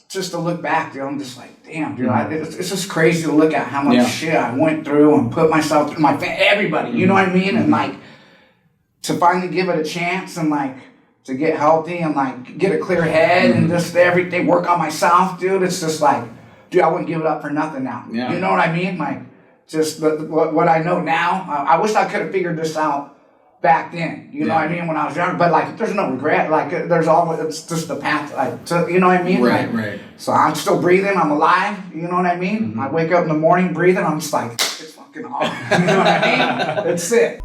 just to look back, dude, I'm just like, damn, dude, it's just crazy to look at how much shit I went through and put myself through, everybody, you know what I mean? And like, to finally give it a chance and like, to get healthy and like, get a clear head and just everything, work on myself, dude, it's just like, dude, I wouldn't give it up for nothing now. Yeah. You know what I mean? Like, just what I know now, I wish I could have figured this out back then, you know what I mean, when I was younger, but like, there's no regret, like, there's always, it's just the path, you know what I mean? Right. So I'm still breathing, I'm alive, you know what I mean? I wake up in the morning breathing, I'm just like, it's fucking awesome, you know what I mean? That's it.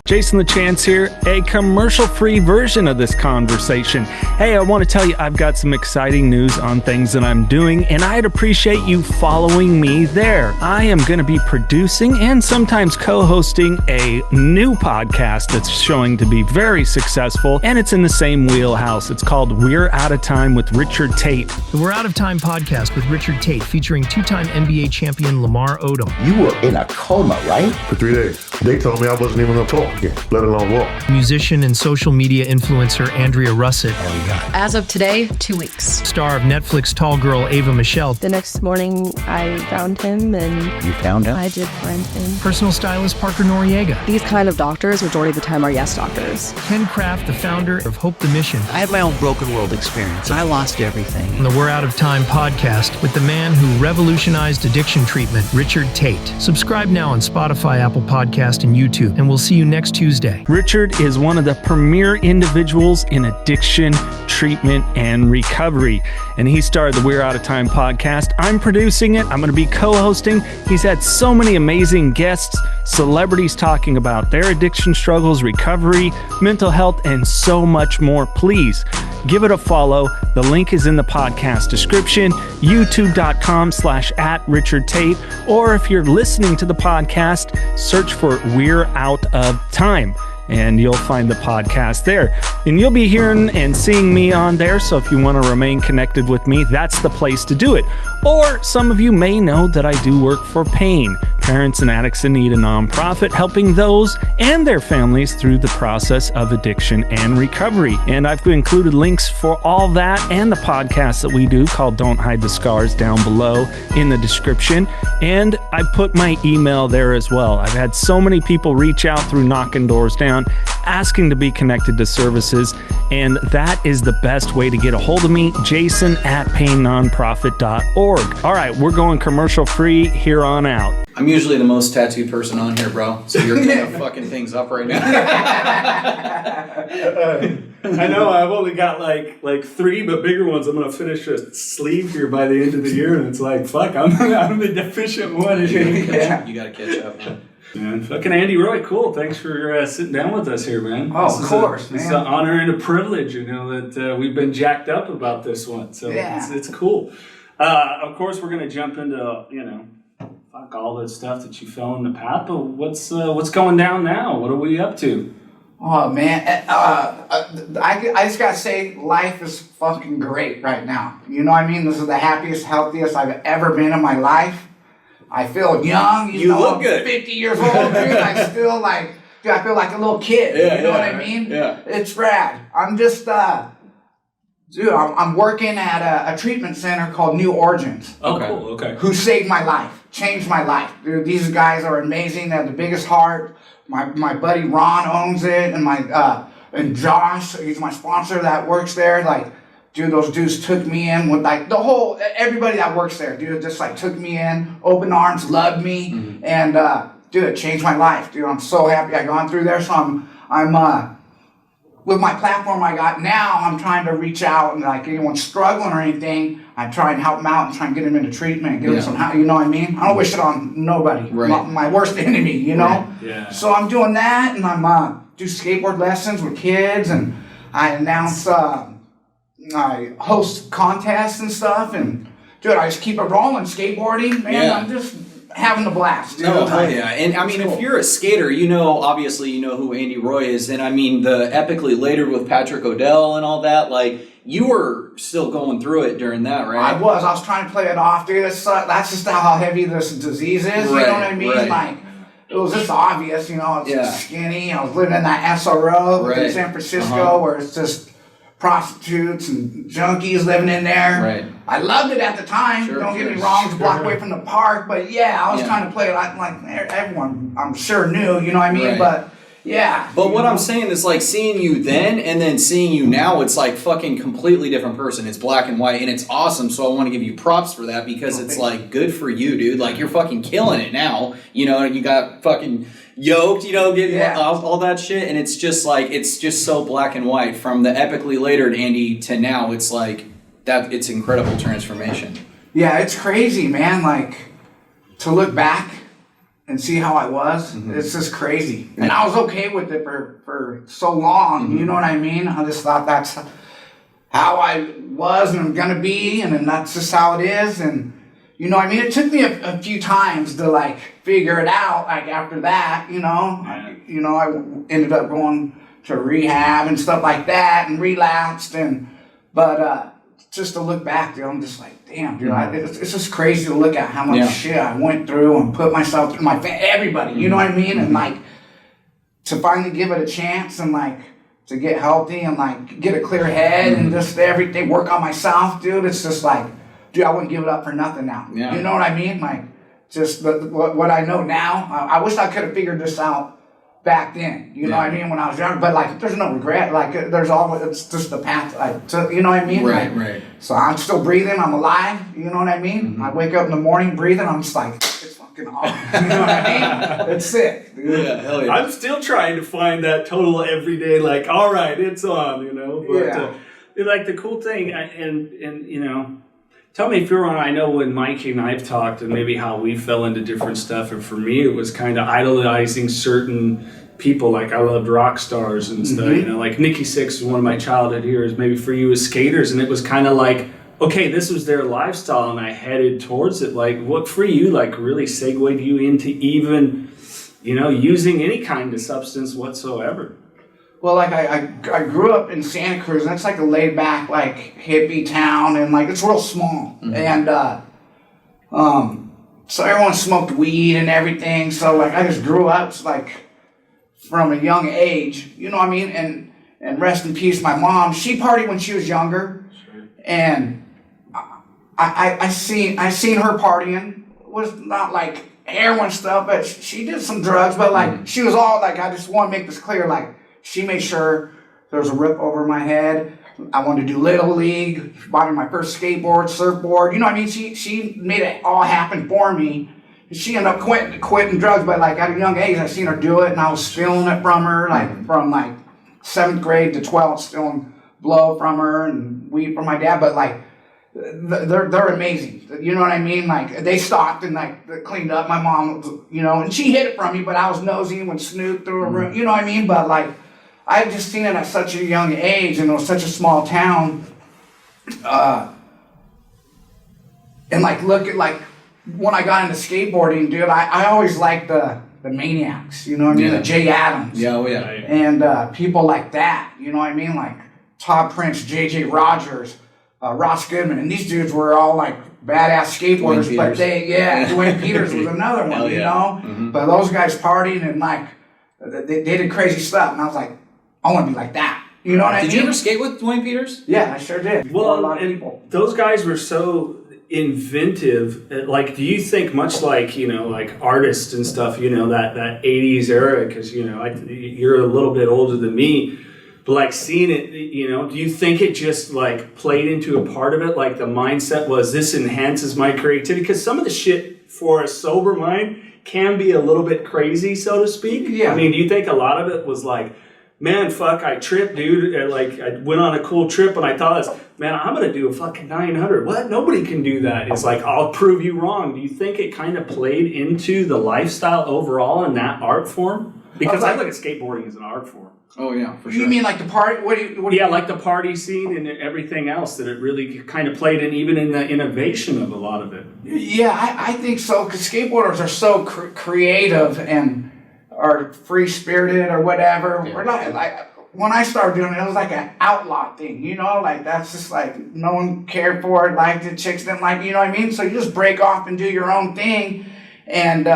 Jason the Chance here, a commercial-free version of this conversation. Hey, I want to tell you I've got some exciting news on things that I'm doing, and I'd appreciate you following me there. I am going to be producing and sometimes co-hosting a new podcast that's showing to be very successful, and it's in the same wheelhouse. It's called We're Out of Time with Richard Tate. The We're Out of Time podcast with Richard Tate, featuring two-time NBA champion Lamar Odom. You were in a coma, right? For 3 days. They told me I wasn't even going to talk again, let alone walk. Musician and social media influencer Andrea Russett. As of today, 2 weeks. Star of Netflix Tall Girl Ava Michelle. The next morning, I found him and... You found him? I did find him. Personal stylist Parker Noriega. These kind of doctors, majority of the time, are yes doctors. Ken Kraft, the founder of Hope the Mission. I had my own broken world experience. I lost everything. On the We're Out of Time podcast with the man who revolutionized addiction treatment, Richard Tate. Subscribe now on Spotify, Apple Podcast, and YouTube, and we'll see you next Tuesday. Richard is one of the premier individuals in addiction, treatment, and recovery. And he started the We're Out of Time podcast. I'm producing it. I'm going to be co-hosting. He's had so many amazing guests, celebrities talking about their addiction struggles, recovery, mental health, and so much more. Please give it a follow. The link is in the podcast description, youtube.com/@RichardTate. Or if you're listening to the podcast, search for We're Out of Time, and you'll find the podcast there. And you'll be hearing and seeing me on there, so if you want to remain connected with me, that's the place to do it. Or some of you may know that I do work for PAIN, Parents and Addicts in Need, a nonprofit helping those and their families through the process of addiction and recovery. And I've included links for all that and the podcast that we do called Don't Hide the Scars down below in the description. And I put my email there as well. I've had so many people reach out through Knockin Doorz Down asking to be connected to services, and that is the best way to get a hold of me, jason@painnonprofit.org. All right, we're going commercial free here on out. I'm usually the most tattooed person on here, bro. So you're kind of fucking things up right now. I know I've only got like 3, but bigger ones. I'm gonna finish a sleeve here by the end of the year, and it's like, fuck, I'm the deficient one. You gotta catch up, man. Man, fucking Andy Roy, cool. Thanks for sitting down with us here, man. Oh, of course, man. It's an honor and a privilege, that we've been jacked up about this one. So it's cool. Of course, we're gonna jump into fuck all the stuff that you fell in the path. But what's going down now? What are we up to? Oh man, I just gotta say, life is fucking great right now. You know what I mean? This is the happiest, healthiest I've ever been in my life. I feel young. You know, look good. 50 years old, dude. I still I feel like a little kid. You know what I mean? Yeah. It's rad. I'm just, dude, I'm working at a treatment center called New Origins. Oh, cool. Okay. Who saved my life, changed my life. Dude, these guys are amazing. They have the biggest heart. My buddy Ron owns it, and and Josh, he's my sponsor that works there. Like, dude, those dudes took me in with everybody that works there, dude, just took me in, open arms, loved me, and dude, it changed my life, dude. I'm so happy I gone through there. So I'm with my platform I got now, I'm trying to reach out and anyone struggling or anything, I try and help them out and try and get them into treatment and get them some, you know what I mean? I don't wish it on nobody, my worst enemy, you know? Right. Yeah. So I'm doing that, and I'm do skateboard lessons with kids, and I announce, I host contests and stuff, and dude, I just keep it rolling, skateboarding, man. Yeah. I'm just having a blast. No, hell yeah. And I mean, if you're a skater, obviously you know who Andy Roy is, and I mean, the Epically Later with Patrick O'Dell and all that, you were still going through it during that, right? I was trying to play it off, dude. That's just how heavy this disease is, you know what I mean? Right. It was just obvious, I was just skinny. I was living in that SRO in San Francisco where it's just prostitutes and junkies living in there. Right. I loved it at the time. Sure, Don't get sure. me wrong, it's a block away from the park, but yeah, I was Yeah. trying to play it like everyone, I'm sure knew, you know what I mean? Right. But yeah. But what I'm saying is like seeing you then and then seeing you now, it's like fucking completely different person. It's black and white and it's awesome. So I want to give you props for that because it's like good for you, dude. Like you're fucking killing it now. You know, you got fucking yoked, you know, getting all that shit. And it's just like, it's just so black and white from the epically latered Andy to now. It's like that. It's incredible transformation. Yeah, it's crazy, man. Like to look back and see how I was, it's just crazy. And I was okay with it for so long, you know what I mean? I just thought that's how I was and I'm gonna be, and then that's just how it is. And you know, I mean, it took me a few times to like figure it out. Like after that, you know, I ended up going to rehab and stuff like that, and relapsed. But just to look back, dude, I'm just like, damn, dude, it's just crazy to look at how much shit I went through and put myself through, everybody, you know what I mean? And like to finally give it a chance and like to get healthy and like get a clear head and just everything, work on myself, dude. It's just like, dude, I wouldn't give it up for nothing now. Yeah. You know what I mean? Like just what I know now. I wish I could have figured this out back then, you know what I mean, when I was younger, but like there's no regret, like there's always, it's just the path I took, you know what I mean? Right, like, right. So I'm still breathing, I'm alive, you know what I mean? I wake up in the morning breathing, I'm just like, it's fucking awesome, you know what I mean? It's sick, dude. Yeah, hell yeah. I'm still trying to find that total everyday, like, all right, it's on, you know, but like the cool thing, and you know, tell me if you're wrong. I know when Mikey and I've talked and maybe how we fell into different stuff. And for me, it was kind of idolizing certain people. Like I loved rock stars and stuff, you know, like Nikki Sixx was one of my childhood heroes. Maybe for you as skaters. And it was kind of like, okay, this was their lifestyle and I headed towards it. Like what for you, like really segued you into even, you know, using any kind of substance whatsoever? Well, like I grew up in Santa Cruz, and it's like a laid back, like hippie town, and like it's real small, and so everyone smoked weed and everything. So like I just grew up like from a young age, you know what I mean? And rest in peace, my mom. She partied when she was younger, and I seen her partying. It was not like heroin stuff, but she did some drugs. But like she was all like, I just want to make this clear, like. She made sure there was a roof over my head. I wanted to do Little League. She bought me my first skateboard, surfboard. You know what I mean? She made it all happen for me. She ended up quitting drugs, but like at a young age, I seen her do it, and I was stealing it from her, like from like 7th grade to 12th, stealing blow from her and weed from my dad. But like they're amazing. You know what I mean? Like they stopped and like they cleaned up. My mom, you know, and she hid it from me, but I was nosy and would snoop through a room. You know what I mean? But like. I had just seen it at such a young age, and it was such a small town. And like, look at like when I got into skateboarding, dude. I always liked the maniacs, you know what I mean? The Jay Adams, and people like that, you know what I mean? Like Todd Prince, JJ Rogers, Ross Goodman, and these dudes were all like badass skateboarders. But Dwayne Peters was another one, you know. But those guys partied and like they did crazy stuff, and I was like. I want to be like that. You know what I mean? Did you ever skate with Dwayne Peters? Yeah, I sure did. Well, a lot of people. Those guys were so inventive. Like, do you think much like, you know, like artists and stuff, you know, that 80s era, because, you know, you're a little bit older than me, but like seeing it, you know, do you think it just like played into a part of it? Like the mindset was this enhances my creativity? Because some of the shit for a sober mind can be a little bit crazy, so to speak. Yeah. I mean, do you think a lot of it was like, man, fuck, I tripped, dude. Like, I went on a cool trip and I thought, man, I'm going to do a fucking 900. What? Nobody can do that. It's like, I'll prove you wrong. Do you think it kind of played into the lifestyle overall in that art form? Because I look at skateboarding as an art form. Oh, yeah, for sure. You mean like the party? What do you like the party scene and everything else, that it really kind of played in, even in the innovation of a lot of it. Yeah, I think so, because skateboarders are so creative and are free-spirited or whatever. Yeah. We're like when I started doing it, it was like an outlaw thing, you know? Like, that's just like, no one cared for it, liked it, chicks didn't like it, you know what I mean? So you just break off and do your own thing, and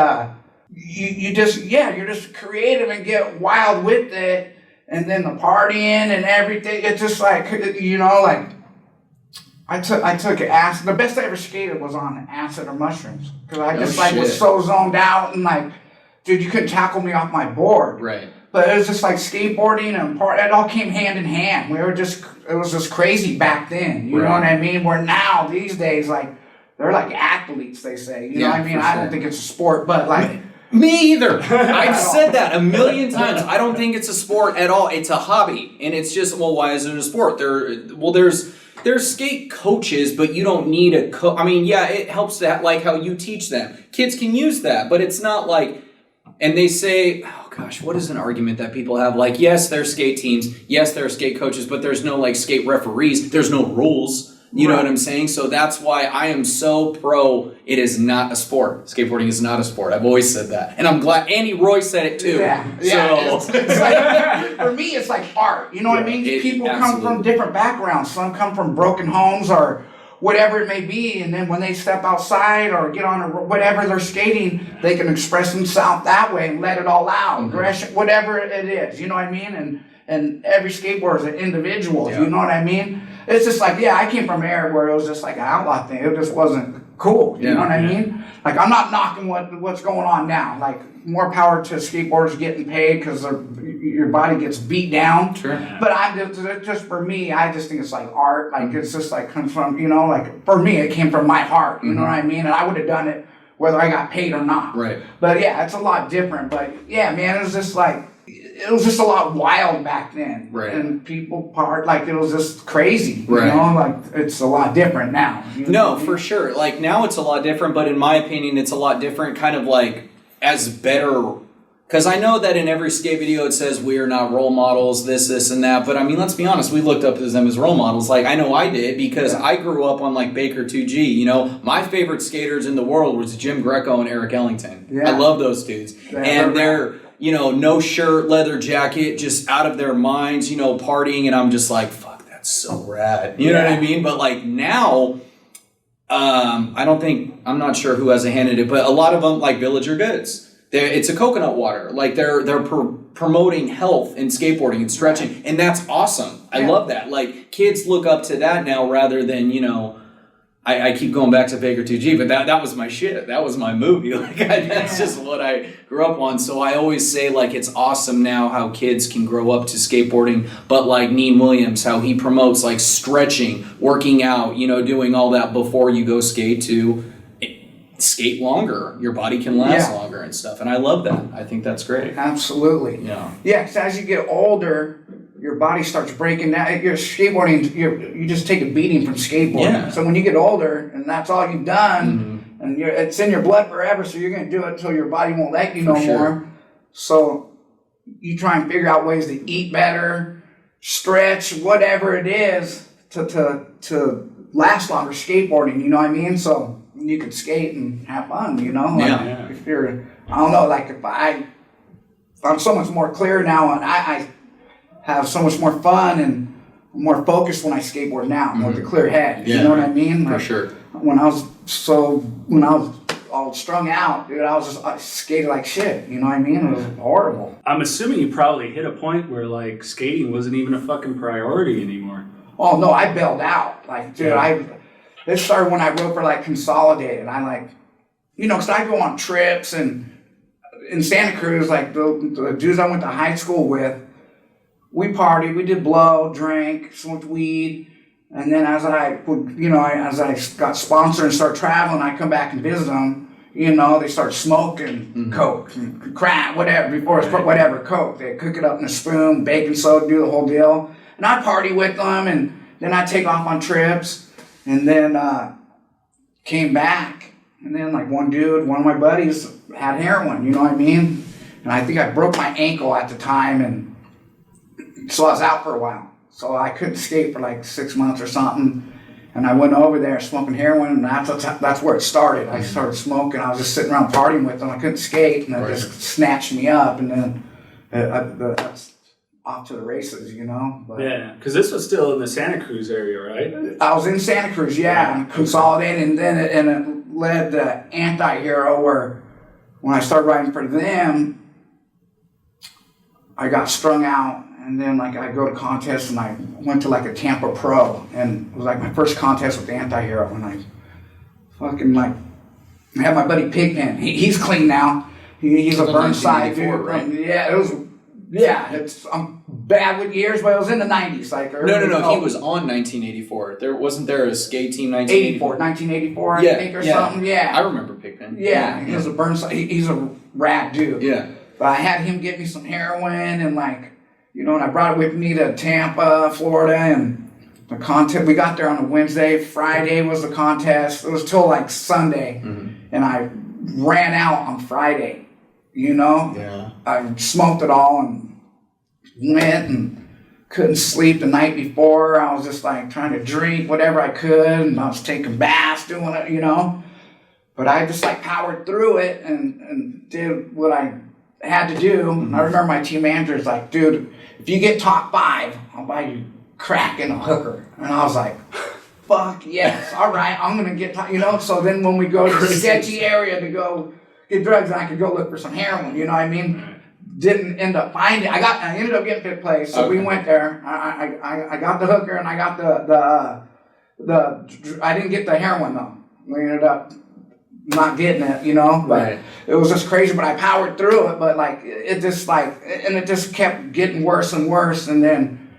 you're just creative and get wild with it, and then the partying and everything. It's just like, you know, like I took acid. The best I ever skated was on acid or mushrooms because I just like was so zoned out and like, dude, you couldn't tackle me off my board. Right. But it was just like skateboarding and it all came hand in hand. It was just crazy back then. You know what I mean? Where now, these days, like, they're like athletes, they say. You know what I mean? I don't think it's a sport, but like. Me either. I've said that a million times. I don't think it's a sport at all. It's a hobby. And it's just, well, why is it a sport? There's skate coaches, but you don't need a coach. I mean, yeah, it helps that, like how you teach them. Kids can use that, but it's not like, and they say, oh gosh, what is an argument that people have? Like, yes, there's skate teams. Yes, there are skate coaches, but there's no like skate referees. There's no rules. You know what I'm saying? So that's why I am so pro it is not a sport. Skateboarding is not a sport. I've always said that. And I'm glad Andy Roy said it too. Yeah. So. It's like, for me, it's like art. You know what I mean? People come from different backgrounds. Some come from broken homes or whatever it may be. And then when they step outside or get on whatever they're skating, they can express themselves that way and let it all out. Aggression, whatever it is. You know what I mean? And every skateboarder is an individual. You know what I mean? It's just like, I came from an era where it was just like an outlaw thing. It just wasn't cool. You know what I mean? Like, I'm not knocking what's going on now. Like, more power to skateboarders getting paid because your body gets beat down. Sure. But just for me, I just think it's like art. Like, it's just like comes from, you know, like for me, it came from my heart. You know what I mean? And I would have done it whether I got paid or not. Right. But yeah, it's a lot different. But yeah, man, it was just like, it was just a lot wild back then. Right. And people like, it was just crazy. Right. You know, like, it's a lot different now. You know No, for sure. Like, now it's a lot different, but in my opinion, it's a lot different kind of like as better. Because I know that in every skate video it says we are not role models, this, and that. But I mean, let's be honest, we looked up to them as role models. Like, I know I did because I grew up on like Baker 2G. You know, my favorite skaters in the world was Jim Greco and Eric Ellington. I love those dudes. And they're, you know, no shirt, leather jacket, just out of their minds, you know, partying. And I'm just like, fuck, that's so rad. You know what I mean? But like now, I'm not sure who has a hand in it, but a lot of them like Villager Goods. It's a coconut water. Like they're promoting health and skateboarding and stretching. And that's awesome. I love that. Like kids look up to that now rather than, you know, I keep going back to Baker 2G, but that was my shit. That was my movie. Like that's just what I grew up on. So I always say like it's awesome now how kids can grow up to skateboarding. But like Neen Williams, how he promotes like stretching, working out, you know, doing all that before you go skate to skate longer. Your body can last longer and stuff. And I love that. I think that's great. Absolutely. Yeah. Yeah, because as you get older, your body starts breaking down. You're skateboarding, you just take a beating from skateboarding. Yeah. So when you get older and that's all you've done, and it's in your blood forever, so you're going to do it until your body won't let you no more. So you try and figure out ways to eat better, stretch, whatever it is to last longer skateboarding, you know what I mean? So you can skate and have fun, you know? Like if you're, I don't know, like I'm so much more clear now and I have so much more fun and more focused when I skateboard now, with a clear head. You know what I mean? Like, for sure. When I was all strung out, dude, I skated like shit. You know what I mean? It was horrible. I'm assuming you probably hit a point where like skating wasn't even a fucking priority anymore. Oh no, I bailed out. Like, dude, it started when I wrote for like Consolidated. I like, you know, because I go on trips and in Santa Cruz, like the dudes I went to high school with, we partied, we did blow, drank, smoked weed, and then as I got sponsored and started traveling, I come back and visit them. You know, they start smoking coke, and crack, whatever. Before it's whatever coke, they cook it up in a spoon, baking soda, do the whole deal. And I party with them, and then I take off on trips, and then came back, and then like one of my buddies had heroin. You know what I mean? And I think I broke my ankle at the time, and so I was out for a while. So I couldn't skate for like 6 months or something. And I went over there smoking heroin, and that's where it started. I started smoking. I was just sitting around partying with them. I couldn't skate, and it just snatched me up. And then that's off to the races, you know? But yeah, because this was still in the Santa Cruz area, right? I was in Santa Cruz, and Consolidated, and then it led to Anti-Hero, where when I started writing for them, I got strung out, and then like I go to contests, and I went to like a Tampa Pro, and it was like my first contest with the anti-hero, and I fucking like I had my buddy Pigpen. He's clean now. He's a Burnside dude. Right? Yeah, it was. Yeah, I'm bad with years, but it was in the 90s. Like No. He was on 1984. Wasn't there a skate team 1984? 1984, I think, or something. Yeah, I remember Pigpen. Yeah, he was a Burnside. He's a rad dude. Yeah, but I had him get me some heroin, and like, you know, and I brought it with me to Tampa, Florida, and the contest. We got there on a Wednesday. Friday was the contest. It was till like Sunday, and I ran out on Friday. You know, I smoked it all and went and couldn't sleep the night before. I was just like trying to drink whatever I could, and I was taking baths, doing it, you know. But I just like powered through it and did what I had to do. And I remember my team manager's like, dude, if you get top 5, I'll buy you crack and a hooker. And I was like, fuck yes, all right, I'm gonna get top, you know. So then when we go to the sketchy area to go get drugs, and I could go look for some heroin, you know what I mean? Didn't end up finding. I ended up getting 5th place, so we went there. I got the hooker, and I got the I didn't get the heroin though. We ended up not getting it, you know. But it was just crazy. But I powered through it. But like it just kept getting worse and worse. And then,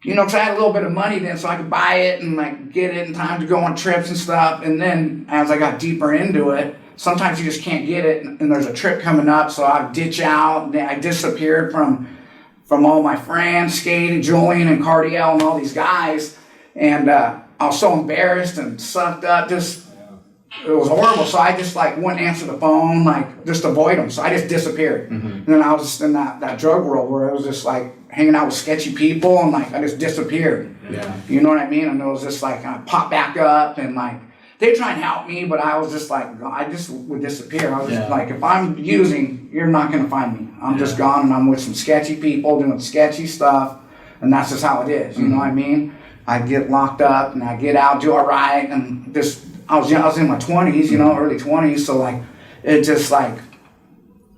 you know, because I had a little bit of money then, so I could buy it and like get it in time to go on trips and stuff. And then as I got deeper into it, sometimes you just can't get it, and there's a trip coming up, so I ditch out. And I disappeared from all my friends, skating, Julian and Cardiel and all these guys, and I was so embarrassed and sucked up. Just it was horrible. So I just like wouldn't answer the phone, like just avoid them. So I just disappeared. And then I was just in that drug world where it was just like hanging out with sketchy people, and like I just disappeared. Yeah, you know what I mean? And it was just like I popped back up, and like. They try and help me, but I was just like, I just would disappear. I was just like, if I'm using, you're not going to find me. I'm just gone, and I'm with some sketchy people doing sketchy stuff, and that's just how it is. You know what I mean? I get locked up, and I get out, do all right, and just I was in my 20s, you know, early 20s, so like it just like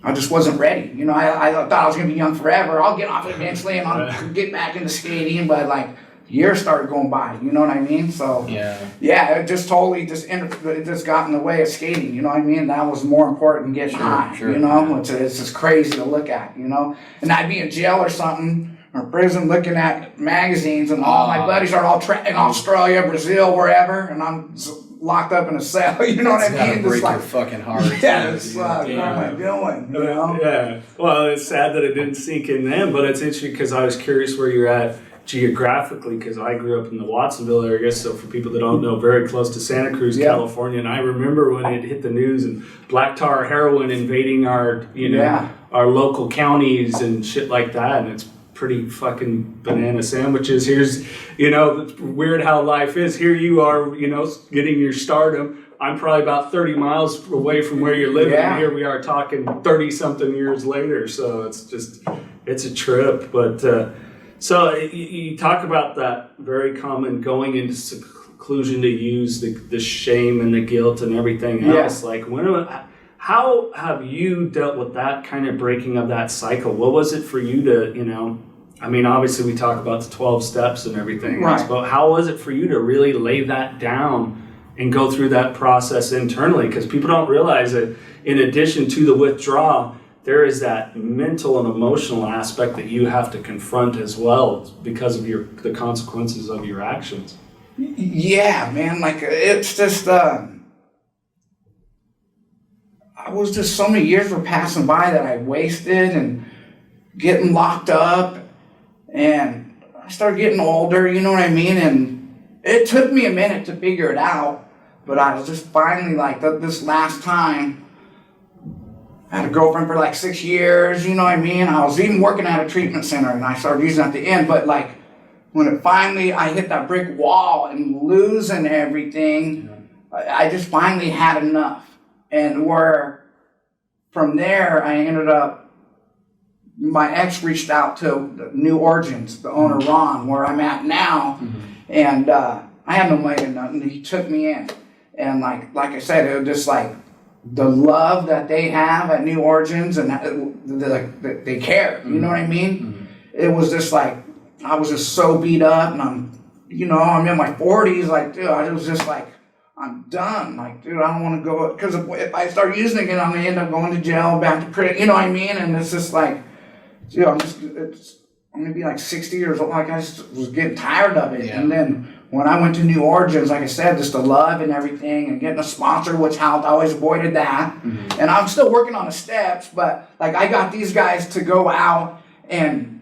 I just wasn't ready. You know, I thought I was going to be young forever. I'll get off it eventually, and I'll get back into skating, but like. Years started going by, you know what I mean? So it just totally it just got in the way of skating, you know what I mean? That was more important than getting high, you know? It's just crazy to look at, you know? And I'd be in jail or something, or prison looking at magazines, and all my buddies are all in Australia, Brazil, wherever, and I'm locked up in a cell, you know what I mean? Break just like, your fucking heart. It's like, what am I doing, you know? Yeah, well, it's sad that it didn't sink in then, but it's interesting because I was curious where you're at geographically, because I grew up in the Watsonville area, so for people that don't know, very close to Santa Cruz, California, and I remember when it hit the news and black tar heroin invading our, you know, our local counties and shit like that, and it's pretty fucking banana sandwiches. Here's, you know, it's weird how life is. Here you are, you know, getting your stardom. I'm probably about 30 miles away from where you're living, and here we are talking 30-something years later, so it's a trip, but... So you talk about that very common going into seclusion to use the shame and the guilt and everything else. Like, how have you dealt with that kind of breaking of that cycle? What was it for you to, you know, I mean, obviously we talk about the 12 steps and everything, but how was it for you to really lay that down and go through that process internally? Because people don't realize that in addition to the withdrawal, there is that mental and emotional aspect that you have to confront as well because of the consequences of your actions. Yeah, man, like it's just I was just so many years were passing by that I wasted and getting locked up, and I started getting older, you know what I mean? And it took me a minute to figure it out, but I was just finally like this last time. I had a girlfriend for like 6 years, you know what I mean? I was even working at a treatment center, and I started using it at the end, but like when it finally, I hit that brick wall and losing everything, I just finally had enough. And where from there, I ended up, my ex reached out to New Origins, the owner Ron, where I'm at now, and I had no money or nothing. He took me in, and like I said, it was just like, the love that they have at New Origins, and they care, you know what I mean? it was just like, I was just so beat up, and I'm in my 40s, like, dude, I was just like, I'm done. Like, dude, I don't want to go, because if I start using it again, I'm going to end up going to jail, back to prison, you know what I mean? And it's just like, dude, I'm going to be like 60 years old. Like, I just was getting tired of it. Yeah. And then when I went to New Orleans, like I said, just the love and everything, and getting a sponsor, which helped. I always avoided that. Mm-hmm. And I'm still working on the steps, but like, I got these guys to go out, and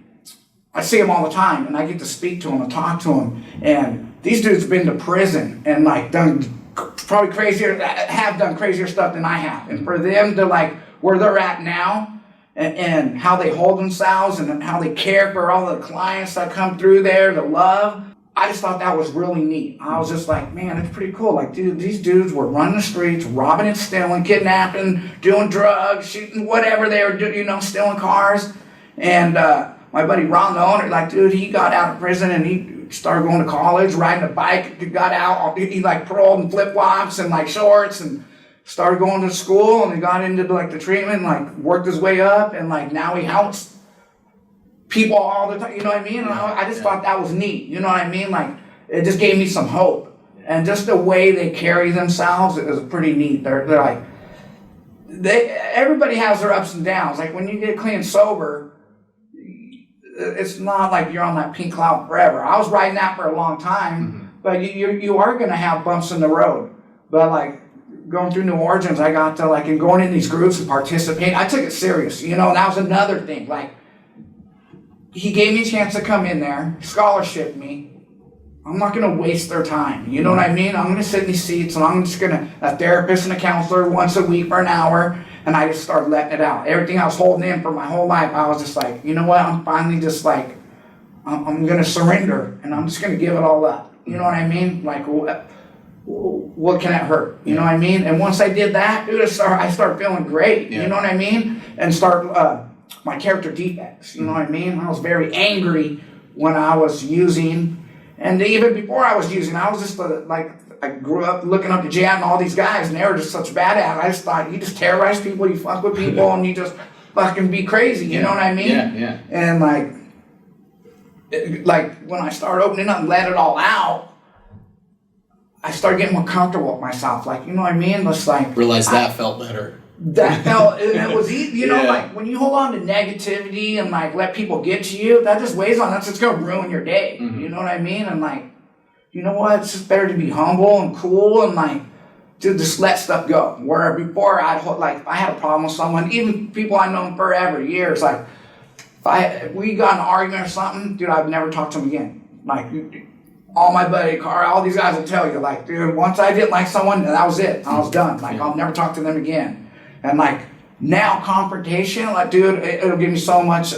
I see them all the time, and I get to speak to them and talk to them. And these dudes have been to prison and like done probably have done crazier stuff than I have. And for them to like where they're at now, and how they hold themselves and how they care for all the clients that come through there, the love, I just thought that was really neat. I was just like, man, it's pretty cool. Like, dude, these dudes were running the streets, robbing and stealing, kidnapping, doing drugs, shooting, whatever they were doing, stealing cars. And my buddy Ron, the owner, like, dude, he got out of prison and he started going to college, riding a bike, got out, he like paroled in flip-flops and like shorts, and started going to school, and he got into like the treatment, and like worked his way up, and like now he helps people all the time, you know what I mean? And I just thought that was neat, you know what I mean? Like, it just gave me some hope. And just the way they carry themselves is pretty neat. They're like, everybody has their ups and downs. Like, when you get clean and sober, it's not like you're on that pink cloud forever. I was riding that for a long time, but you are going to have bumps in the road. But like, going through New Orleans, I got to like, and going in these groups and participating, I took it serious, and that was another thing. Like, he gave me a chance to come in there, scholarship me. I'm not going to waste their time. You know what I mean? I'm going to sit in these seats, and I'm just going to, a therapist and a counselor once a week for an hour, and I just started letting it out. Everything I was holding in for my whole life, I was just like, you know what? I'm finally just like, I'm going to surrender, and I'm just going to give it all up. You know what I mean? Like, what can it hurt? You know what I mean? And once I did that, dude, I started feeling great. Yeah. You know what I mean? And start my character defects. You know what I mean? I was very angry when I was using. And even before I was using, I was just I grew up looking up to Jad and all these guys, and they were just such badass. I just thought, you just terrorize people, you fuck with people, and you just fucking be crazy. You know what I mean? Yeah. And like when I started opening up and let it all out, I started getting more comfortable with myself. Like, you know what I mean? Just like realized that felt better. That felt, it was easy, you know, like when you hold on to negativity and like let people get to you, that just weighs on, that's just gonna ruin your day. Mm-hmm. You know what I mean? And like, you know what? It's just better to be humble and cool and like, to just let stuff go. Where before if I had a problem with someone, even people I've known forever, years, like if we got in an argument or something, dude, I'd never talk to them again. Like, all my buddy, Carl, all these guys will tell you, like, dude, once I didn't like someone, that was it. I was done. Like, I'll never talk to them again. And like, now confrontation, like, dude, it'll give me so much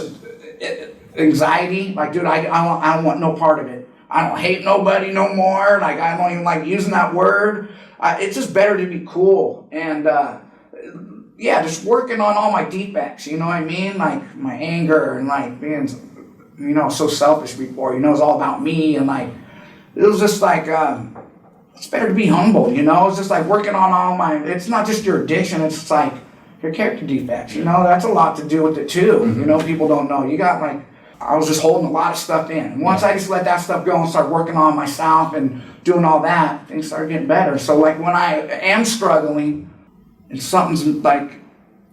anxiety. Like, dude, I don't want no part of it. I don't hate nobody no more. Like, I don't even like using that word. It's just better to be cool. And, just working on all my defects, you know what I mean? Like, my anger and like being, so selfish before, it's all about me. And like, it was just like, it's better to be humble, It's just like working on all it's not just your addiction, it's just like your character defects, That's a lot to do with it too. Mm-hmm. People don't know. You got like, I was just holding a lot of stuff in. And once I just let that stuff go and start working on myself and doing all that, things started getting better. So like when I am struggling and something's like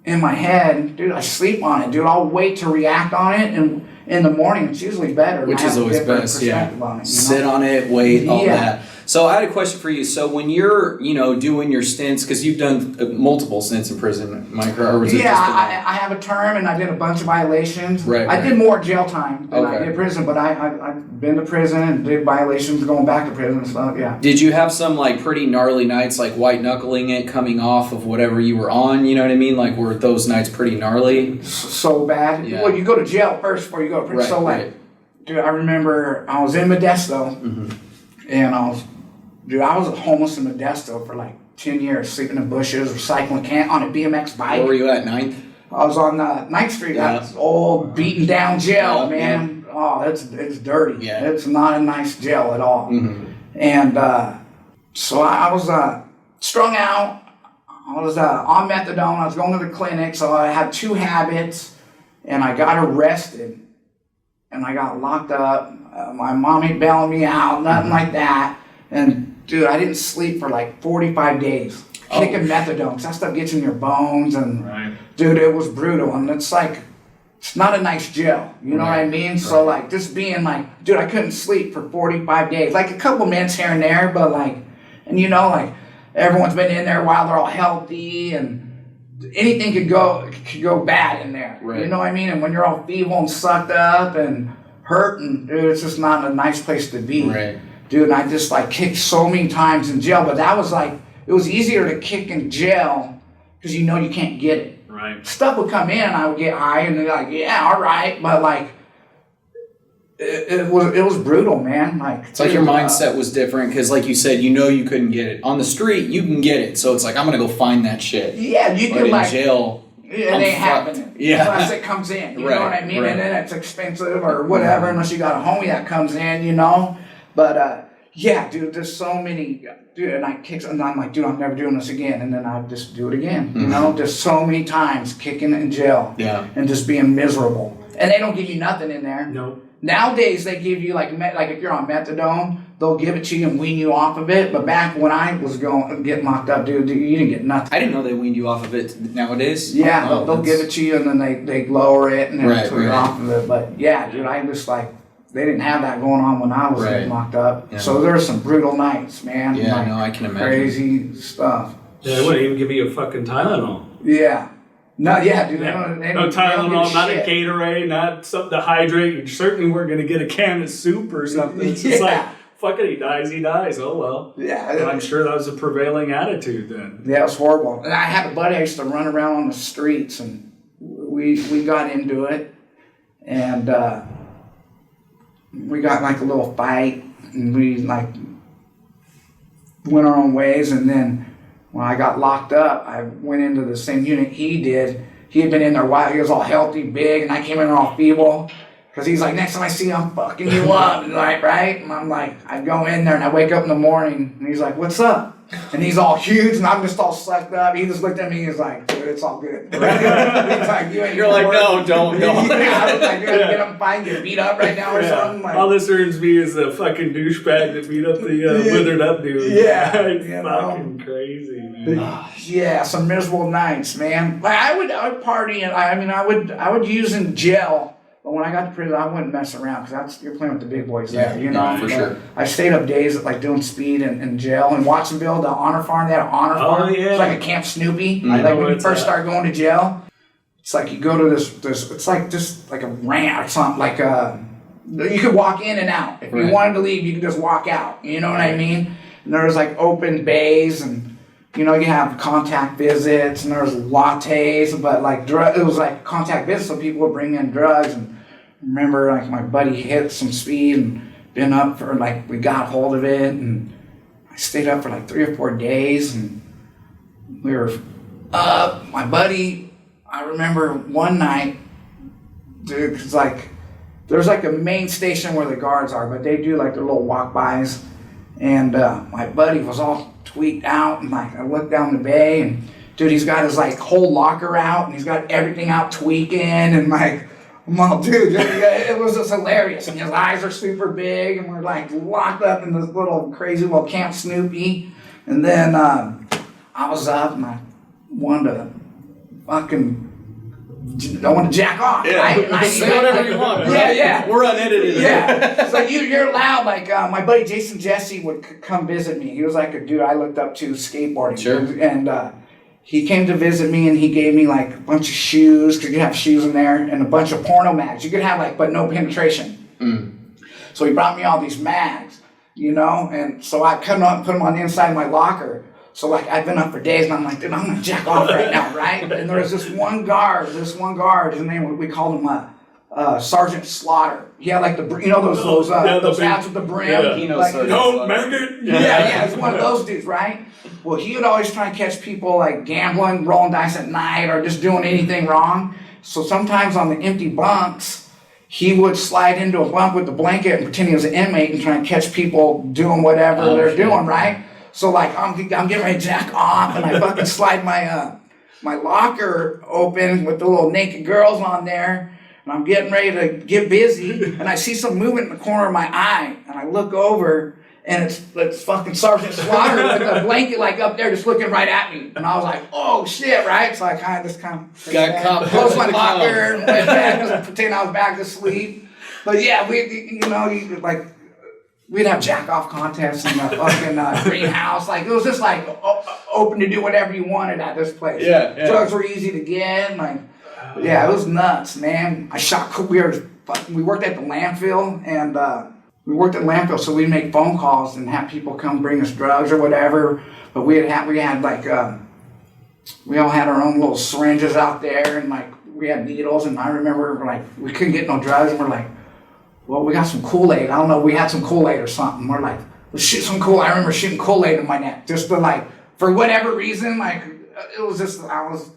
in my head, dude, I sleep on it, dude. I'll wait to react on it, and in the morning it's usually better. Which is always best, Sit on it, wait, all that. So I had a question for you. So when you're, doing your stints, because you've done multiple stints in prison, Mike, or was it just I have a term, and I did a bunch of violations. Right. I did more jail time than I did prison, but I've been to prison and did violations going back to prison and stuff, yeah. Did you have some, like, pretty gnarly nights, like white-knuckling it, coming off of whatever you were on, you know what I mean? Like, were those nights pretty gnarly? So bad. Yeah. Well, you go to jail first before you go to prison. Right, so, like, dude, I remember I was in Modesto, and I was homeless in Modesto for like 10 years, sleeping in bushes, recycling can on a BMX bike. Where were you at, 9th? I was on 9th Street. Yeah. That's old, beaten down jail, man. Yeah. Oh, it's dirty. Yeah. It's not a nice jail at all. Mm-hmm. And so I was strung out. I was on methadone. I was going to the clinic, so I had 2 habits, and I got arrested. and I got locked up. My mom ain't bailing me out, nothing like that. And dude, I didn't sleep for like 45 days. Kicking methadone, 'cause that stuff gets in your bones, and dude, it was brutal. And it's like, it's not a nice jail, you know what I mean? So like, just being like, dude, I couldn't sleep for 45 days. Like a couple minutes here and there, but like, and you know, like everyone's been in there a while, they're all healthy, and anything could go bad in there. You know what I mean? And when you're all feeble and sucked up and hurting, dude, it's just not a nice place to be. Dude, and I just like kicked so many times in jail, but that was like, it was easier to kick in jail because you know you can't get it. Stuff would come in and I would get high and they're like, yeah, all right, but like, it was brutal, man. Like, it's like your mindset was different because, like you said, you know you couldn't get it on the street. You can get it, so it's like I'm gonna go find that shit. Yeah, you can like jail. It ain't happening unless it comes in. You know what I mean? And then it's expensive or whatever unless you got a homie that comes in. You know, but yeah, dude, there's so many. Dude, and I kicked, and I'm like, dude, I'm never doing this again. And then I just do it again. You know, just so many times kicking in jail. And just being miserable. And they don't give you nothing in there. Nowadays, they give you like if you're on methadone, they'll give it to you and wean you off of it. But back when I was getting locked up, dude, you didn't get nothing. I didn't know they weaned you off of it nowadays. Yeah, they'll give it to you and then they lower it and then took it off of it. But yeah, dude, I just like, they didn't have that going on when I was getting locked up. So there were some brutal nights, man. Yeah, like, no, I can imagine. Crazy stuff. Yeah, they wouldn't even give you a fucking Tylenol. Yeah. No, yeah, dude. Yeah. They No don't Tylenol, not shit. a Gatorade, not something to hydrate. You certainly weren't going to get a can of soup or something. It's just like, fuck it, he dies. Oh, well. Yeah. I'm sure that was a prevailing attitude then. Yeah, it was horrible. And I had a buddy I used to run around on the streets, and we got into it. And we got like a little fight, and we like went our own ways. And then when I got locked up, I went into the same unit he did. He had been in there a while. He was all healthy, big, and I came in all feeble. Because he's like, next time I see you, I'm fucking you up. And like, right? And I'm like, I go in there and I wake up in the morning, and he's like, what's up? And he's all huge, and I'm just all sucked up. He just looked at me and he's like, dude, it's all good. He's like, you're like, no, don't. Yeah, I was like, dude, get him fine, get beat up right now or something. Like, all this earns me is a fucking douchebag that beat up the withered up dude. Yeah. It's fucking crazy, man. Yeah, some miserable nights, man. Like I would party, and I would use in jail. But when I got to prison, I wouldn't mess around because you're playing with the big boys there, you know. For sure. I stayed up days like doing speed in jail in Watsonville, the honor farm. They had an honor farm. Yeah. It's like a Camp Snoopy. Like when you first start going to jail, it's like you go to this. It's like just like a ramp or something. Like you could walk in and out. If you wanted to leave, you could just walk out. You know what I mean? And there was like open bays and. You know, you have contact visits and there's lattes, but like it was like contact visits, so people would bring in drugs. And I remember like my buddy hit some speed and been up for like, we got hold of it, and I stayed up for like 3 or 4 days, and we were up. My buddy, I remember one night, dude, cause like there's like a main station where the guards are, but they do like their little walk-bys, and my buddy was all tweaked out, and like I looked down the bay, and dude, he's got his like whole locker out, and he's got everything out tweaking, and like, I'm all, dude, it was just hilarious, and his eyes are super big, and we're like locked up in this little crazy little Camp Snoopy. And then I was up, and I wanted to I want to jack off. Yeah. Say whatever you want. Right? Yeah. We're unedited. Yeah. So you're allowed. Like my buddy Jason Jesse would come visit me. He was like a dude I looked up to skateboarding. Sure. And he came to visit me, and he gave me like a bunch of shoes, because you have shoes in there, and a bunch of porno mags. You could have like, but no penetration. So he brought me all these mags, you know, and so I cut them up and put them on the inside of my locker. So like I've been up for days, and I'm like, dude, I'm gonna jack off right now, right? And there was this one guard, his name, we called him Sergeant Slaughter. He had like those hats with the brim. Yeah. He knows like, Sergeant Don't make it. yeah, it's one of those dudes, right? Well, he would always try and catch people like gambling, rolling dice at night, or just doing anything wrong. So sometimes on the empty bunks, he would slide into a bunk with the blanket and pretend he was an inmate and try and catch people doing whatever they're doing, right? So like I'm getting ready to jack off, and I fucking slide my my locker open with the little naked girls on there. and I'm getting ready to get busy, and I see some movement in the corner of my eye, and I look over, and it's fucking Sergeant Slaughter with a blanket like up there just looking right at me. And I was like, oh shit, right? So I kind of got caught. Closed my locker and went back, just pretend I was back to sleep. But yeah, we'd have jack-off contests in the fucking greenhouse. Like, it was just like open to do whatever you wanted at this place. Yeah. Drugs were easy to get. Like, yeah, it was nuts, man. We worked at the landfill, and so we'd make phone calls and have people come bring us drugs or whatever. But we all had our own little syringes out there, and like we had needles. And I remember like we couldn't get no drugs, and we're like, well, we got some Kool-Aid. I don't know, we had some Kool-Aid or something. We're like, let's shoot some Kool-Aid. I remember shooting Kool-Aid in my neck, just to like, for whatever reason, like it was just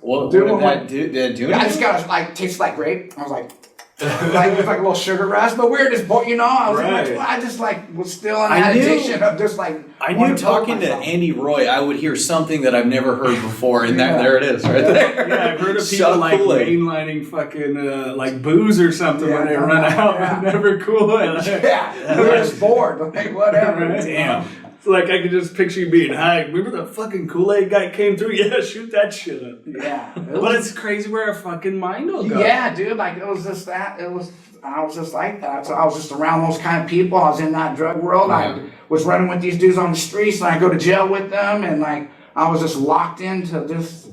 what did that do? Did it do I just got like tastes like grape. I was like. Like it was like a little sugar rush, but we were just, I was like, I just like was still in that addiction of just like. I knew talking to Andy Roy, I would hear something that I've never heard before, and there it is, right there. Yeah, I've heard of people like mainlining fucking like booze or something when they run out and never Kool-Aid. Yeah, we were just bored, like whatever. Right? Damn. Like I could just picture you being high. Remember the fucking Kool-Aid guy came through? Yeah, shoot that shit up. Yeah. But it's crazy where a fucking mind will go. Yeah, dude. Like it was just that. I was just like that. So I was just around those kind of people. I was in that drug world. Yeah. I was running with these dudes on the streets, and I go to jail with them, and like I was just locked into this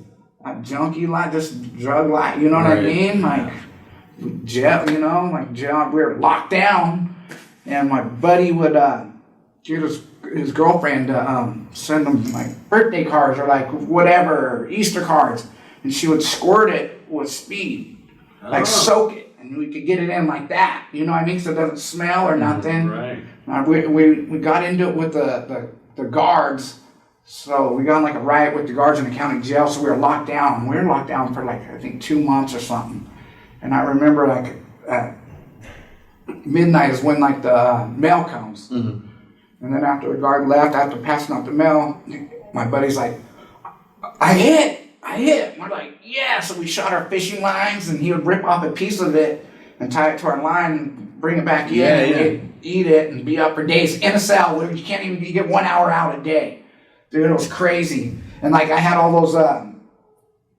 junkie life, this drug life. You know what I mean? Like jail. Jail. We were locked down, and my buddy would get his girlfriend to send them like birthday cards or like whatever, Easter cards, and she would squirt it with speed, like soak it, and we could get it in like that. You know what I mean? So it doesn't smell or nothing. Right. We got into it with the guards, so we got in like a riot with the guards in the county jail. So we were locked down. We were locked down for like I think 2 months or something. And I remember like at midnight is when like the mail comes. Mm-hmm. And then after the guard left, after passing out the mail, my buddy's like, I hit. And we're like, yeah. So we shot our fishing lines, and he would rip off a piece of it and tie it to our line and bring it back in and eat it and be up for days in a cell where you can't even get 1 hour out a day. Dude, it was crazy. And like I had all those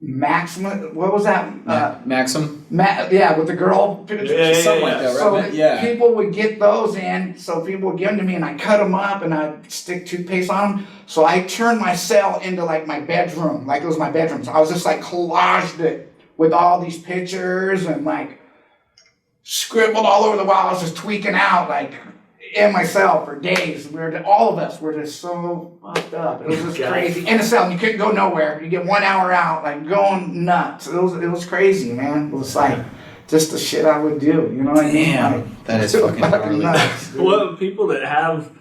Maxim, what was that? Maxim? With the girl. Something like that, right? So people would get those in, so people would give them to me, and I cut them up, and I'd stick toothpaste on them. So I turned my cell into like my bedroom, like it was my bedroom. So I was just like collaged it with all these pictures and like scribbled all over the wall. I was just tweaking out like in my cell for days. All of us were just so fucked up. It was just crazy. In a cell, and you couldn't go nowhere. You get 1 hour out, like going nuts. It was crazy, man. It was like just the shit I would do. You know what I mean? Like, that is fucking gnarly. Nuts. Well, people that have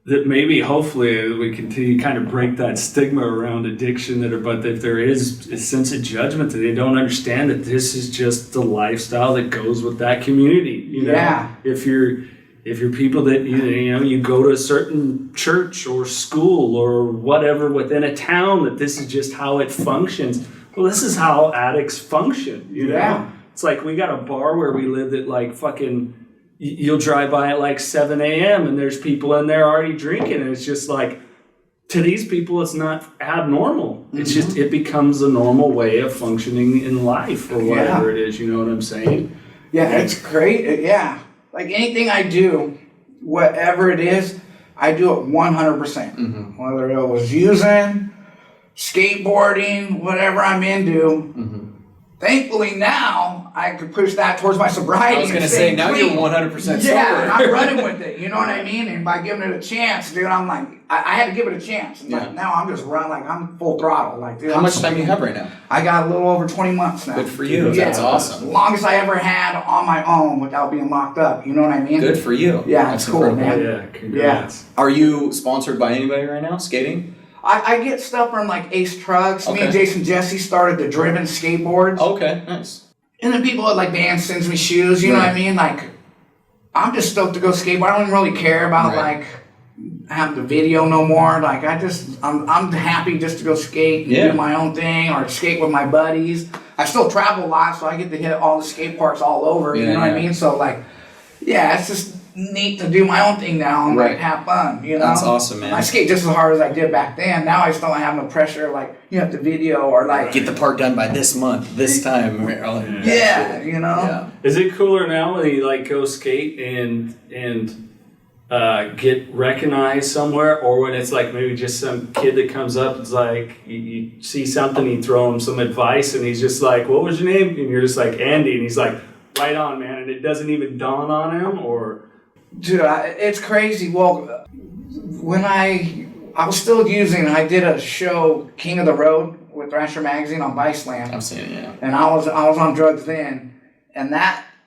that, maybe hopefully we continue to kind of break that stigma around addiction, but if there is a sense of judgment, that they don't understand that this is just the lifestyle that goes with that community. You know? Yeah. If you're people that you go to a certain church or school or whatever within a town, that this is just how it functions. Well, this is how addicts function. You know? Yeah. It's like we got a bar where we live that like fucking. You'll drive by at like 7 a.m. and there's people in there already drinking, and it's just like, to these people, it's not abnormal. Mm-hmm. It's just, it becomes a normal way of functioning in life or whatever it is. You know what I'm saying? Yeah, it's great. Yeah. Like anything I do, whatever it is, I do it 100%. Mm-hmm. Whether it was using, skateboarding, whatever I'm into. Mm-hmm. Thankfully now I could push that towards my sobriety. I was going to say, now you're 100% sober. Yeah, and I'm running with it. You know what I mean? And by giving it a chance, dude, I'm like, I had to give it a chance. And like, now I'm just running, like I'm full throttle. Like, dude, how much time do you have right now? I got a little over 20 months now. Good for you. Yeah, that's awesome. Longest I ever had on my own without being locked up. You know what I mean? Good for you. Yeah, that's cool, man. Yeah, congrats. Yeah. Are you sponsored by anybody right now, skating? I get stuff from like Ace Trucks. Okay. Me and Jason Jesse started the Driven skateboards. Okay, nice. And then people at like band sends me shoes, you know what I mean? Like, I'm just stoked to go skateboard. I don't really care about like having the video no more. Like I'm happy just to go skate and do my own thing or skate with my buddies. I still travel a lot, so I get to hit all the skate parks all over. You Yeah, know what I yeah. mean? So like, yeah, it's just neat to do my own thing now and Right. like have fun. You know, That's awesome, man. I skate just as hard as I did back then. Now I just don't have no pressure. Like you have to video or like Get the part done by this month, this time. yeah, you know. Yeah. Is it cooler now when you like go skate and get recognized somewhere, or when it's like maybe just some kid that comes up, it's like you see something, you throw him some advice, and he's just like, "What was your name?" And you're just like, "Andy," and he's like, "Right on, man," and it doesn't even dawn on him, or Dude, it's crazy. Well, when I was still using, I did a show, King of the Road, with Thrasher Magazine on Viceland. I'm seeing it, yeah. And I was on drugs then, and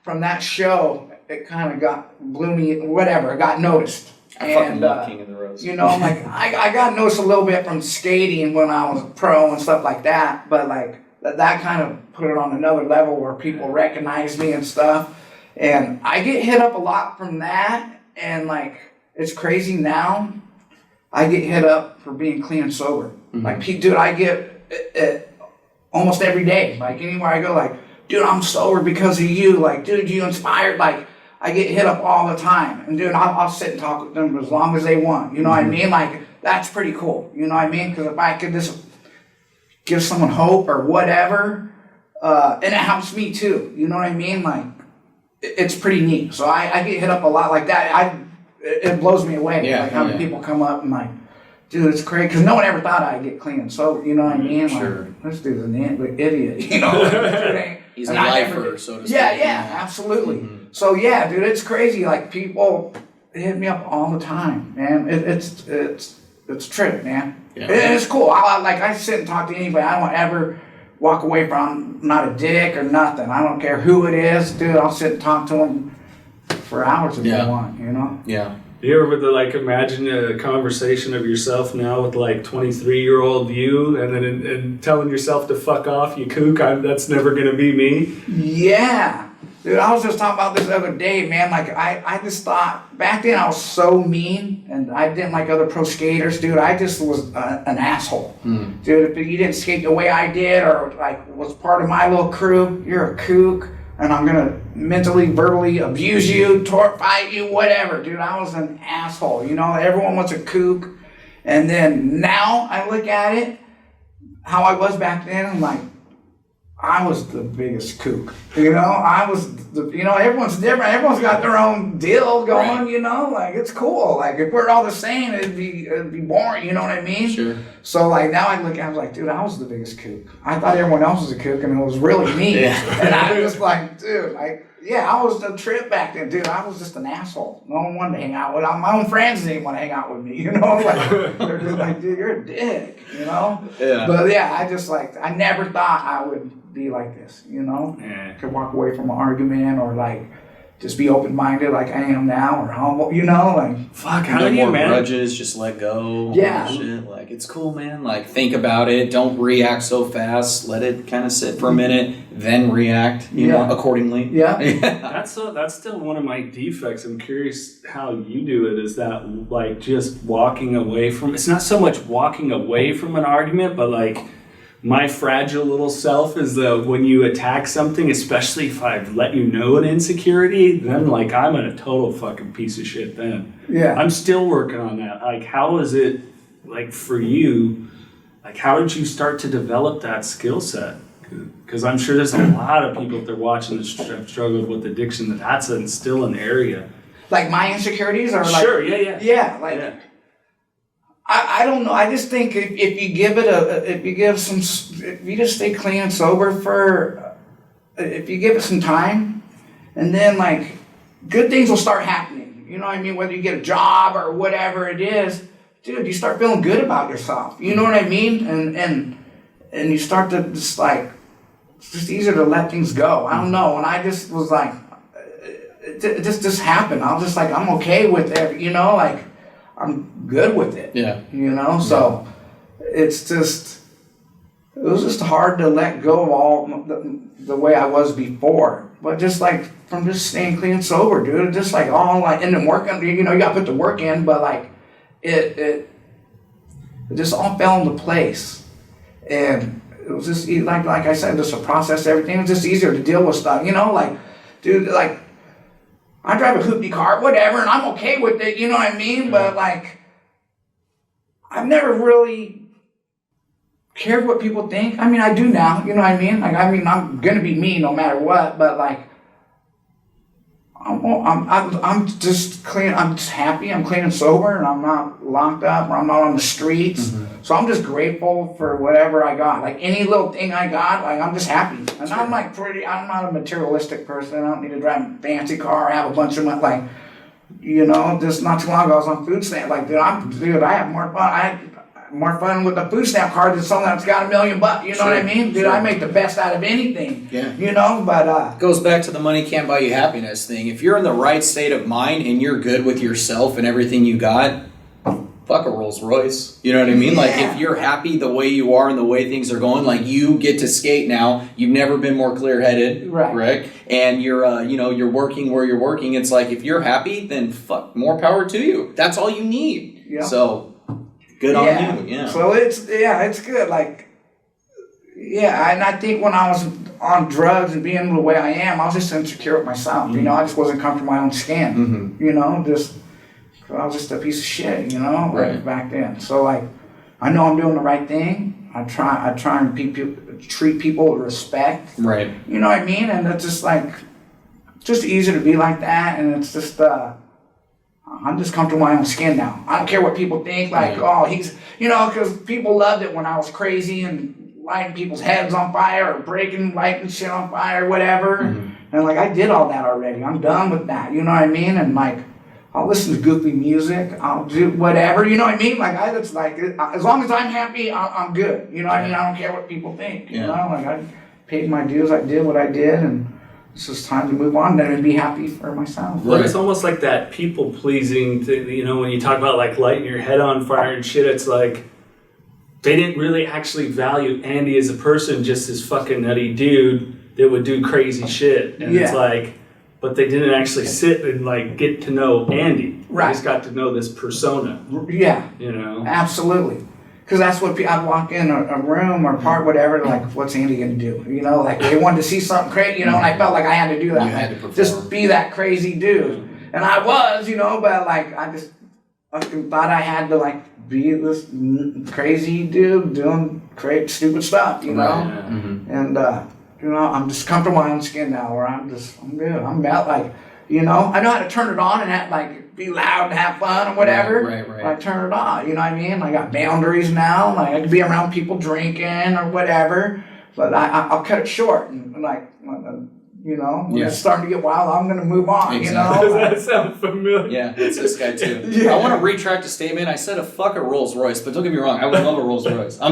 from that show, it kind of blew me, whatever, it got noticed. I fucking love King of the Road. You know, like, I got noticed a little bit from skating when I was a pro and stuff like that, but like, that kind of put it on another level where people recognize me and stuff. And I get hit up a lot from that, and like, it's crazy now, I get hit up for being clean and sober. Mm-hmm. Like, dude, I get it almost every day. Like, anywhere I go, like, dude, I'm sober because of you. Like, dude, you inspired. Like, I get hit up all the time. And, dude, I'll sit and talk with them as long as they want. You know what I mean? Like, that's pretty cool. You know what I mean? Because if I could just give someone hope or whatever, and it helps me too. You know what I mean? Like, it's pretty neat. So I get hit up a lot like that. It blows me away. Yeah, like having people come up and like, dude, it's crazy. Because no one ever thought I'd get clean and sober. You know what I mean? Sure. Like, this dude's an idiot. You know? He's a And I lifer, never- so to speak. Yeah, absolutely. Mm-hmm. So yeah, dude, it's crazy. Like people hit me up all the time, man. It's a trip, man. Yeah. It's cool. I sit and talk to anybody. I don't ever walk away from, I'm not a dick or nothing. I don't care who it is, dude. I'll sit and talk to them for hours if they want, you know? Yeah. you ever like imagine a conversation of yourself now with like 23-year-old you, and then and telling yourself to fuck off, you kook? That's never gonna be me. Yeah. Dude, I was just talking about this the other day, man. Like, I just thought, back then I was so mean, and I didn't like other pro skaters, dude. I just was an asshole. Dude, if you didn't skate the way I did, or like was part of my little crew, you're a kook, and I'm gonna mentally, verbally abuse you, fight you, whatever. Dude, I was an asshole. You know, everyone was a kook. And then now I look at it, how I was back then, I'm like, I was the biggest kook, you know. I was, everyone's different. Everyone's got their own deal going, right. You know. Like, it's cool. Like, if we're all the same, it'd be boring. You know what I mean? Sure. So like now I look at it, I was like, dude, I was the biggest kook. I thought everyone else was a kook, and it was really me. Yeah. And I was like, dude, like, yeah, I was the trip back then, dude. I was just an asshole. No one wanted to hang out with. My own friends didn't want to hang out with me. You know, like they're just like, dude, you're a dick. You know. Yeah. But yeah, I never thought I would be like this, you know? Yeah. Could walk away from an argument or like just be open-minded like I am now, or humble, you know? Like, fuck, how no do you, more man? grudges, just let go. Yeah. Shit. Like, it's cool, man. Like, think about it. Don't react so fast. Let it kind of sit for a minute, then react, you know, accordingly. Yeah. That's still one of my defects. I'm curious how you do it. Is that like just walking away from, it's not so much walking away from an argument, but like, my fragile little self is when you attack something, especially if I've let you know an insecurity, then like I'm a total fucking piece of shit then. Yeah. I'm still working on that. Like, how is it like for you? Like, how did you start to develop that skill set? Because I'm sure there's a lot of people that they're watching that have struggled with addiction, that's still an area. Like my insecurities are like... Sure, yeah. Yeah, like... Yeah. I don't know. I just think if you give it if you just stay clean and sober if you give it some time, and then like good things will start happening. You know what I mean? Whether you get a job or whatever it is, dude, you start feeling good about yourself. You know what I mean? And you start to just like, it's just easier to let things go. I don't know. And I just was like, it just happened. I was just like, I'm okay with it. You know, like. I'm good with it. Yeah. You know, so it was just hard to let go of all the way I was before. But just like from just staying clean and sober, dude, just like all like, and then working, you know, you got to put the work in, but like it just all fell into place. And it was just like I said, just to process everything. It was just easier to deal with stuff, you know, like, dude, like, I drive a hoopty car, whatever, and I'm okay with it, you know what I mean? But like, I've never really cared what people think. I mean, I do now, you know what I mean? Like, I'm gonna be me no matter what, but like, I'm just clean. I'm just happy. I'm clean and sober, and I'm not locked up, or I'm not on the streets. Mm-hmm. So I'm just grateful for whatever I got. Like any little thing I got, like I'm just happy. And I'm like I'm not a materialistic person. I don't need to drive a fancy car, have a bunch of money. Like, you know, just not too long ago I was on food stamp. Like, dude, I have more fun. I had more fun with the food stamp card than someone that's got $1 million. You know what I mean? Dude, I make the best out of anything. Yeah. You know, but goes back to the money can't buy you happiness thing. If you're in the right state of mind and you're good with yourself and everything you got, fuck a Rolls Royce. You know what I mean? Like, if you're happy the way you are and the way things are going, like, you get to skate now. You've never been more clear-headed, right? And you're, you know, you're working where you're working. It's like, if you're happy, then fuck, more power to you. That's all you need. Yeah. So, good on you. Yeah. So it's good. Like, and I think when I was on drugs and being the way I am, I was just insecure with myself. Mm-hmm. You know, I just wasn't comfortable in my own skin. Mm-hmm. You know, I was just a piece of shit, you know, right back then. So like, I know I'm doing the right thing. I try and treat people with respect. Right. You know what I mean? And it's just like, just easy to be like that. And it's just, I'm just comfortable in my own skin now. I don't care what people think. Like, oh, he's, you know, because people loved it when I was crazy and lighting people's heads on fire or lighting shit on fire or whatever. Mm-hmm. And like, I did all that already. I'm done with that. You know what I mean? And like, I'll listen to goofy music. I'll do whatever. You know what I mean? Like, it's like, as long as I'm happy, I'm good. You know what I mean? I don't care what people think. You know, like, I paid my dues. I did what I did, and it's just time to move on and be happy for myself. Well, it's almost like that people-pleasing thing, you know, when you talk about like lighting your head on fire and shit, it's like they didn't really actually value Andy as a person, just this fucking nutty dude that would do crazy shit. And it's like, but they didn't actually sit and like get to know Andy. Right. They just got to know this persona. Yeah. You know? Absolutely. Because that's what I'd walk in a room or part, whatever, like, what's Andy going to do? You know, like, they wanted to see something crazy, you know, and I felt like I had to do that. You had to perform. Just be that crazy dude. And I was, you know, but, like, I just thought I had to, like, be this crazy dude doing stupid stuff, you know? Right. Mm-hmm. And, you know, I'm just comfortable in my own skin now, where I'm good. I'm out, like, you know, I know how to turn it on and have, like, be loud and have fun or whatever. Right. I turn it on, you know what I mean? I got boundaries now. Like, I can be around people drinking or whatever, but I'll cut it short. And like, you know, when it's starting to get wild, I'm going to move on, you know? Does that sound familiar? Yeah, it's this guy too. I want to retract a statement. I said a fuck a Rolls Royce, but don't get me wrong, I would love a Rolls Royce. I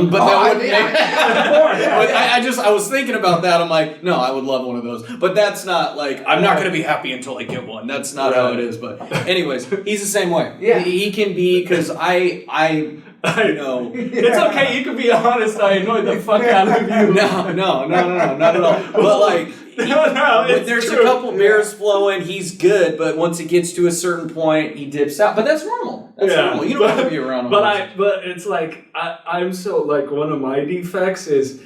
was thinking about that. I'm like, no, I would love one of those. But that's not like, I'm not going to be happy until I get one. That's not how it is. But anyways, he's the same way. Yeah. He can be, because I know. It's okay, you can be honest. I annoyed the fuck out of you. No, not at all. But like, there's true. A couple beers flowing, he's good, but once it gets to a certain point, he dips out. But that's normal. That's normal. You don't have to be around him. But it's like, I'm so, like, one of my defects is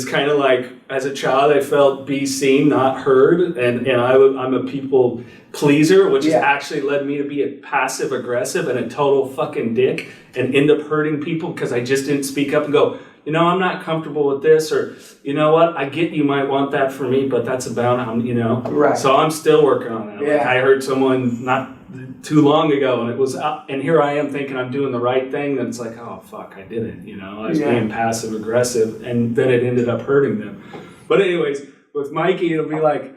kind of like, as a child, I felt be seen, not heard, and I'm a people pleaser, which has actually led me to be a passive aggressive and a total fucking dick, and end up hurting people because I just didn't speak up and go, you know, I'm not comfortable with this, or, you know what, I get you might want that for me, but that's about, you know. Right. So I'm still working on it. Yeah. Like, I heard someone not too long ago, and it was, and here I am thinking I'm doing the right thing, and it's like, oh, fuck, I didn't, you know. I was being passive aggressive, and then it ended up hurting them. But anyways, with Mikey, it'll be like,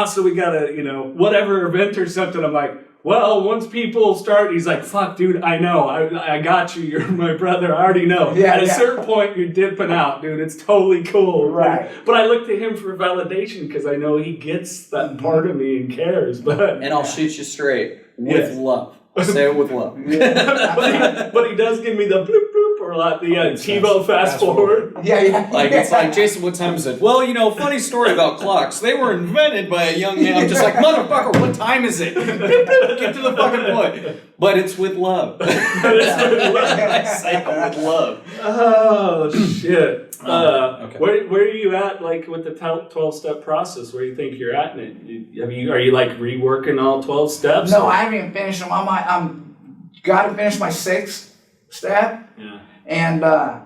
so we got a, you know, whatever event or something. I'm like, well, once people start, he's like, fuck, dude, I know. I got you. You're my brother. I already know. Yeah, At a certain point, you're dipping out, dude. It's totally cool. Right. But I look to him for validation because I know he gets that part of me and cares. And I'll shoot you straight with love. I'll say it with love. But he does give me the bloop bloop Or like the TiVo fast forward. Yeah. Like, it's like, Jason, what time is it? Well, funny story about clocks. They were invented by a young man. I'm just like, motherfucker, what time is it? Get to the fucking point. But it's with love. I say it with love. Oh, shit. Okay. Where are you at, like, with the 12-step process? Where do you think you're at in it? Are you like, reworking all 12 steps? No, I haven't even finished them. I'm got to finish my 6th step. Yeah. And I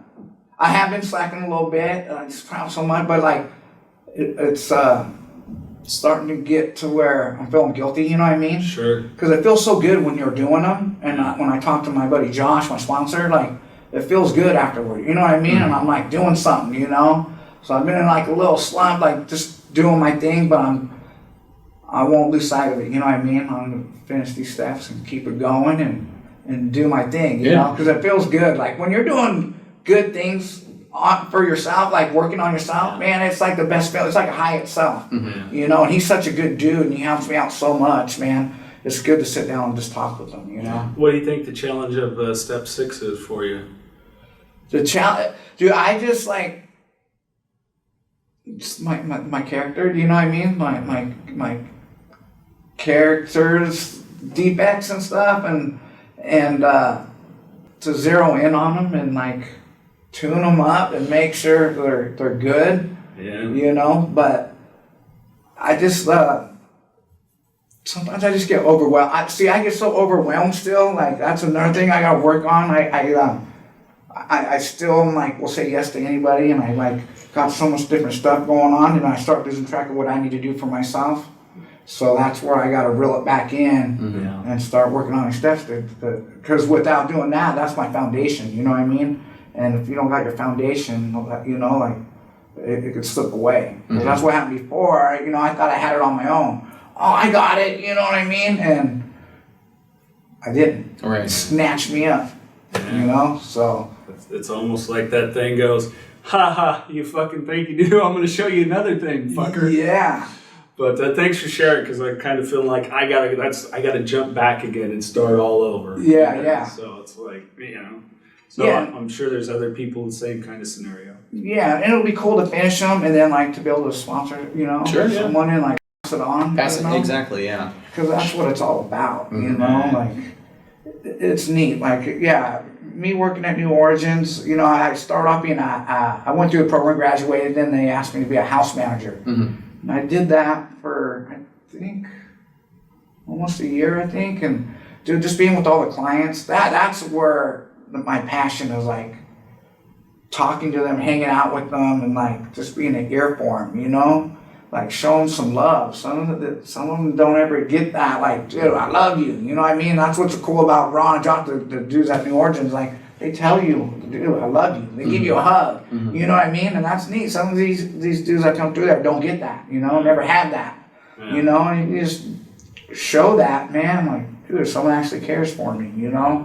have been slacking a little bit. I just proud so much, but like it's starting to get to where I'm feeling guilty. You know what I mean? Sure. Because it feels so good when you're doing them, and when I talk to my buddy Josh, my sponsor, like it feels good afterward. You know what I mean? And I'm like doing something. So I've been in like a little slump, like just doing my thing, but I won't lose sight of it. You know what I mean? I'm gonna finish these steps and keep it going and do my thing, you know, because it feels good. Like when you're doing good things for yourself, like working on yourself, man, it's like the best feeling. It's like a high itself, and he's such a good dude and he helps me out so much, man. It's good to sit down and just talk with him, What do you think the challenge of step 6 is for you? The challenge, dude, I just like, just my character, you know what I mean? My character's defects and stuff, and to zero in on them and like tune them up and make sure they're good. Yeah. But I just sometimes I just get overwhelmed. I get so overwhelmed still. Like that's another thing I gotta work on. I still like will say yes to anybody, and I like got so much different stuff going on, and I start losing track of what I need to do for myself. So that's where I got to reel it back in and start working on the steps. Because without doing that, that's my foundation. You know what I mean? And if you don't got your foundation, like it could slip away. That's what happened before. I thought I had it on my own. Oh, I got it. You know what I mean? And I didn't. Right. It snatched me up. So it's almost like that thing goes, ha ha, you fucking think you do? I'm going to show you another thing, fucker. Yeah. But thanks for sharing, because I kind of feel like I gotta jump back again and start all over. Yeah. So it's like So I'm sure there's other people in the same kind of scenario. Yeah, and it'll be cool to finish them, and then like to be able to sponsor, someone and like pass it on. Exactly, yeah. Because that's what it's all about, like it's neat. Like me working at New Origins, I started off being I went through a program, graduated, then they asked me to be a house manager. And I did that for, I think, almost a year, and dude, just being with all the clients, that's where my passion is, like talking to them, hanging out with them, and like just being an ear for them, like show them some love. Some of them don't ever get that, like, dude, I love you, you know what I mean? That's what's cool about Ron and John, the dudes at New Origins, like, they tell you, dude, I love you. They give you a hug. You know what I mean? And that's neat. Some of these dudes that come through there don't get that, never had that. Yeah. And you just show that, man, like, dude, someone actually cares for me,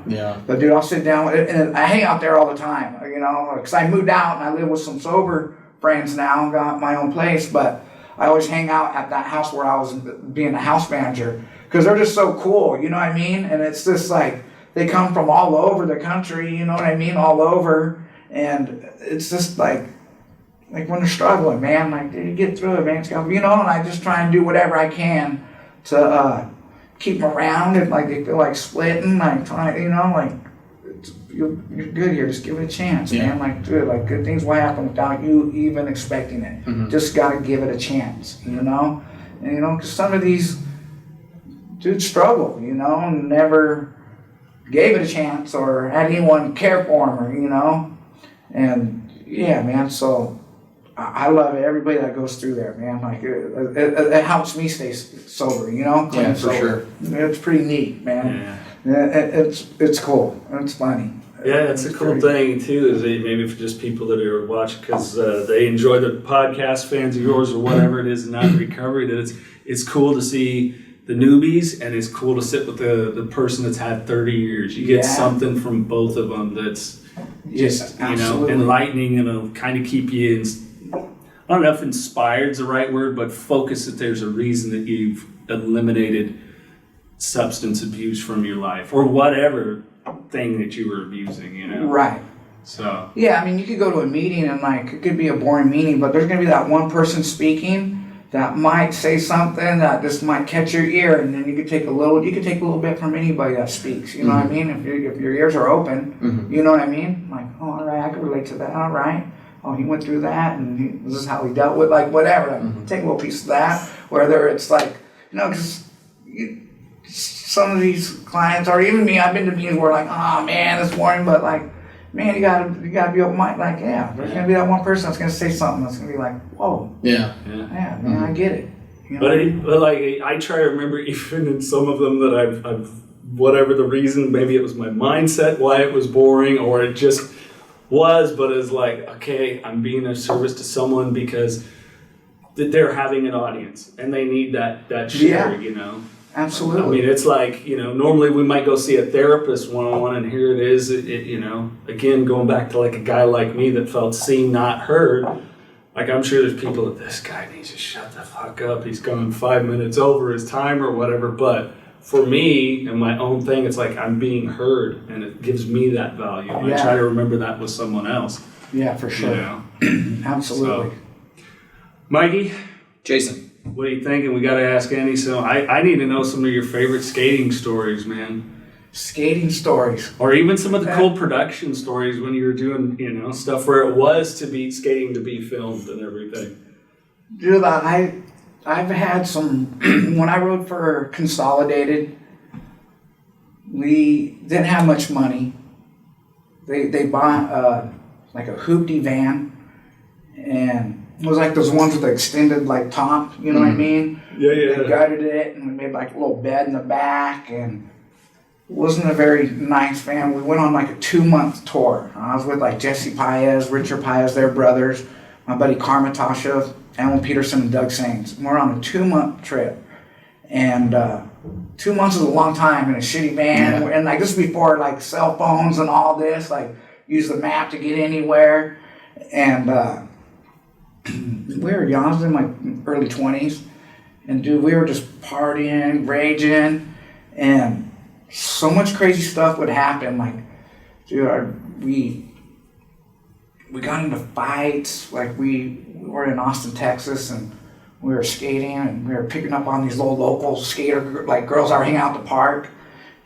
Yeah. But dude, I'll sit down, and I hang out there all the time, because I moved out and I live with some sober friends now, got my own place, but I always hang out at that house where I was being a house manager, because they're just so cool, you know what I mean? And it's just like, they come from all over the country, you know what I mean? All over. And it's just like when they're struggling, man, like, you get through it, man. And I just try and do whatever I can to keep them around, and like they feel like splitting, like trying, like, you're good here, just give it a chance, man. Like, dude, like good things will happen without you even expecting it. Just gotta give it a chance, And because some of these dudes struggle, and never gave it a chance or had anyone care for him, and yeah, man. So I love everybody that goes through there, man. Like it helps me stay sober, Yeah, for sure. It's pretty neat, man. It's cool. It's funny. Yeah, it's a cool thing too. Is maybe for just people that are watching because they enjoy the podcast, fans of yours or whatever it is, not in recovery. That it's cool to see the newbies, and it's cool to sit with the person that's had 30 years. You get something from both of them that's just, enlightening, and it'll kind of keep you, I don't know if inspired's the right word, but focus that there's a reason that you've eliminated substance abuse from your life or whatever thing that you were abusing, Right. So yeah, I mean, you could go to a meeting and like it could be a boring meeting, but there's gonna be that one person speaking that might say something that just might catch your ear, and then you could take a little bit from anybody that speaks. You know what I mean? If your ears are open, you know what I mean? Like, oh, all right, I can relate to that. All right. Oh, he went through that, and this is how he dealt with like whatever. Like, take a little piece of that. Whether it's like, because some of these clients, or even me, I've been to meetings where like, oh man, that's boring, but like, man, you gotta be open minded. Like, yeah, there's gonna be that one person that's gonna say something that's gonna be like, whoa, yeah, man, I get it. You know? But like, I try to remember even in some of them that I've whatever the reason, maybe it was my mindset why it was boring, or it just was, but it's like, okay, I'm being of service to someone because they're having an audience and they need that share, you know. Absolutely. I mean, it's like, you know, normally we might go see a therapist one-on-one, and here it is, you know, again, going back to like a guy like me that felt seen, not heard. Like, I'm sure there's people that this guy needs to shut the fuck up. He's gone 5 minutes over his time or whatever. But for me and my own thing, it's like I'm being heard, and it gives me that value. And I try to remember that with someone else. Yeah, for sure. You know? Absolutely. So, Mikey? Jason. What are you thinking? We got to ask Andy. So I need to know some of your favorite skating stories, man. Skating stories. Or even some of the cool production stories when you were doing, you know, stuff where it was to be skating to be filmed and everything. Dude, I've had some, when I rode for Consolidated, we didn't have much money. They bought like a hoopty van, and it was like those ones with the extended like top, you know what I mean? Yeah, yeah. They gutted it, and we made like a little bed in the back, and it wasn't a very nice van. We went on like a 2-month tour. I was with like Jesse Paez, Richard Paez, their brothers, my buddy Karmatasha, Alan Peterson, and Doug Sains. And we're on a 2-month trip, and 2 months is a long time in a shitty van. And like this is before like cell phones and all this, like use the map to get anywhere, and we were young. I was in my early 20s, and dude, we were just partying, raging, and so much crazy stuff would happen. Like, dude, we got into fights. Like, we were in Austin, Texas, and we were skating, and we were picking up on these little local skater, like girls that were hanging out at the park,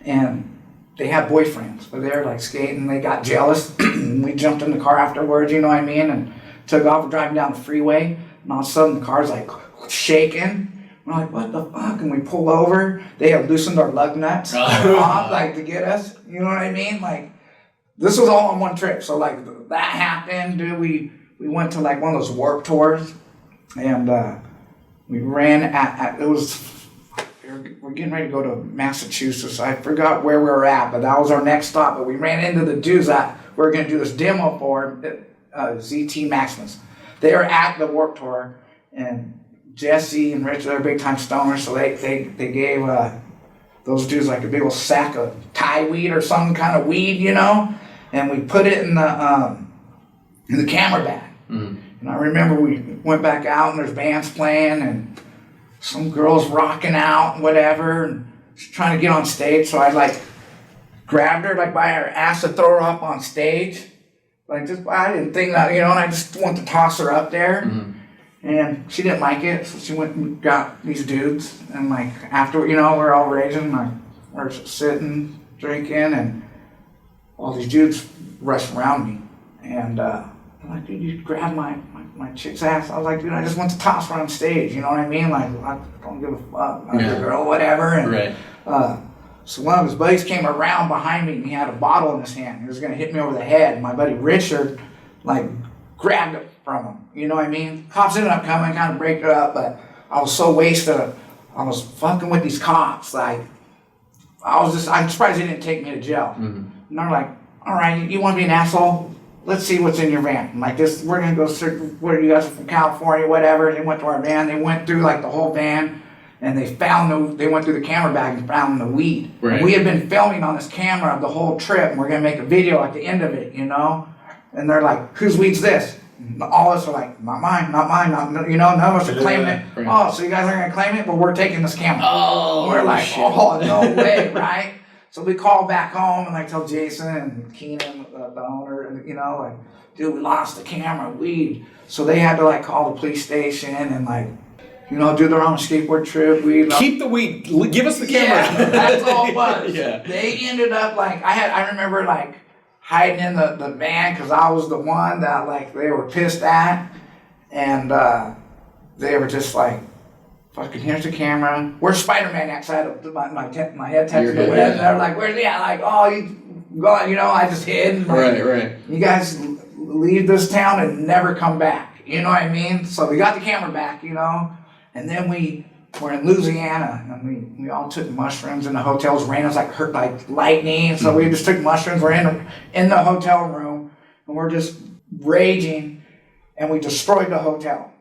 and they had boyfriends, but they were like skating. They got jealous, and we jumped in the car afterwards, you know what I mean, and took off. We're driving down the freeway, and all of a sudden the car's like shaking. We're like, what the fuck? And we pull over. They had loosened our lug nuts off, like to get us. You know what I mean? Like, this was all on one trip. So like that happened, dude. We went to like one of those Warp tours, and we ran at it was. We're getting ready to go to Massachusetts. I forgot where we were at, but that was our next stop. But we ran into the dudes that we were going to do this demo for. ZT Maximus. They were at the Warped Tour, and Jesse and Richard are big time stoners, so they gave those dudes like a big old sack of Thai weed or some kind of weed, you know, and we put it in the camera bag. And I remember we went back out, and there's bands playing, and some girls rocking out and whatever, and she's trying to get on stage, so I like grabbed her like by her ass to throw her up on stage. Like, just, I didn't think that, you know, and I just wanted to toss her up there. And she didn't like it, so she went and got these dudes. And, like, after, you know, we're all raging, like, we're sitting, drinking, and all these dudes rushed around me. And I'm like, dude, you grabbed my chick's ass. I was like, dude, I just want to toss her on stage, you know what I mean? Like, I don't give a fuck. I'm a girl, whatever. And, so one of his buddies came around behind me, and he had a bottle in his hand. He was going to hit me over the head. And my buddy Richard, like, grabbed it from him. You know what I mean? Cops ended up coming, kind of break it up, but I was so wasted. I was fucking with these cops. Like, I'm surprised they didn't take me to jail. And they're like, all right, you want to be an asshole? Let's see what's in your van. I'm like, we're going to go search, what are you guys from California, whatever. They went to our van. They went through, like, the whole van. And they went through the camera bag and found the weed. Right. And we had been filming on this camera the whole trip, and we're going to make a video at the end of it, you know? And they're like, whose weed's this? And all of us are like, not mine, you know, none of us are claiming it. Right. Oh, so you guys are going to claim it? But we're taking this camera. Oh, we're like, shit. Oh, no way, right? So we call back home and like tell Jason and Keenan, the owner, and like, dude, we lost the camera, weed. So they had to like call the police station and like, do their own skateboard trip. Keep the weed. Give us the camera. Yeah, that's all it was. Yeah. They ended up like, I remember like hiding in the van because I was the one that like they were pissed at. And they were just like, fucking, here's the camera. Where's Spider-Man outside of my head tattoo? And they're like, where's he at? Like, oh, he's gone. I just hid. And like, right. You guys leave this town and never come back. You know what I mean? So we got the camera back, and then we were in Louisiana and we all took mushrooms in the hotels. Rain was like hurt like lightning. So we just took mushrooms. We're in the hotel room and we're just raging and we destroyed the hotel.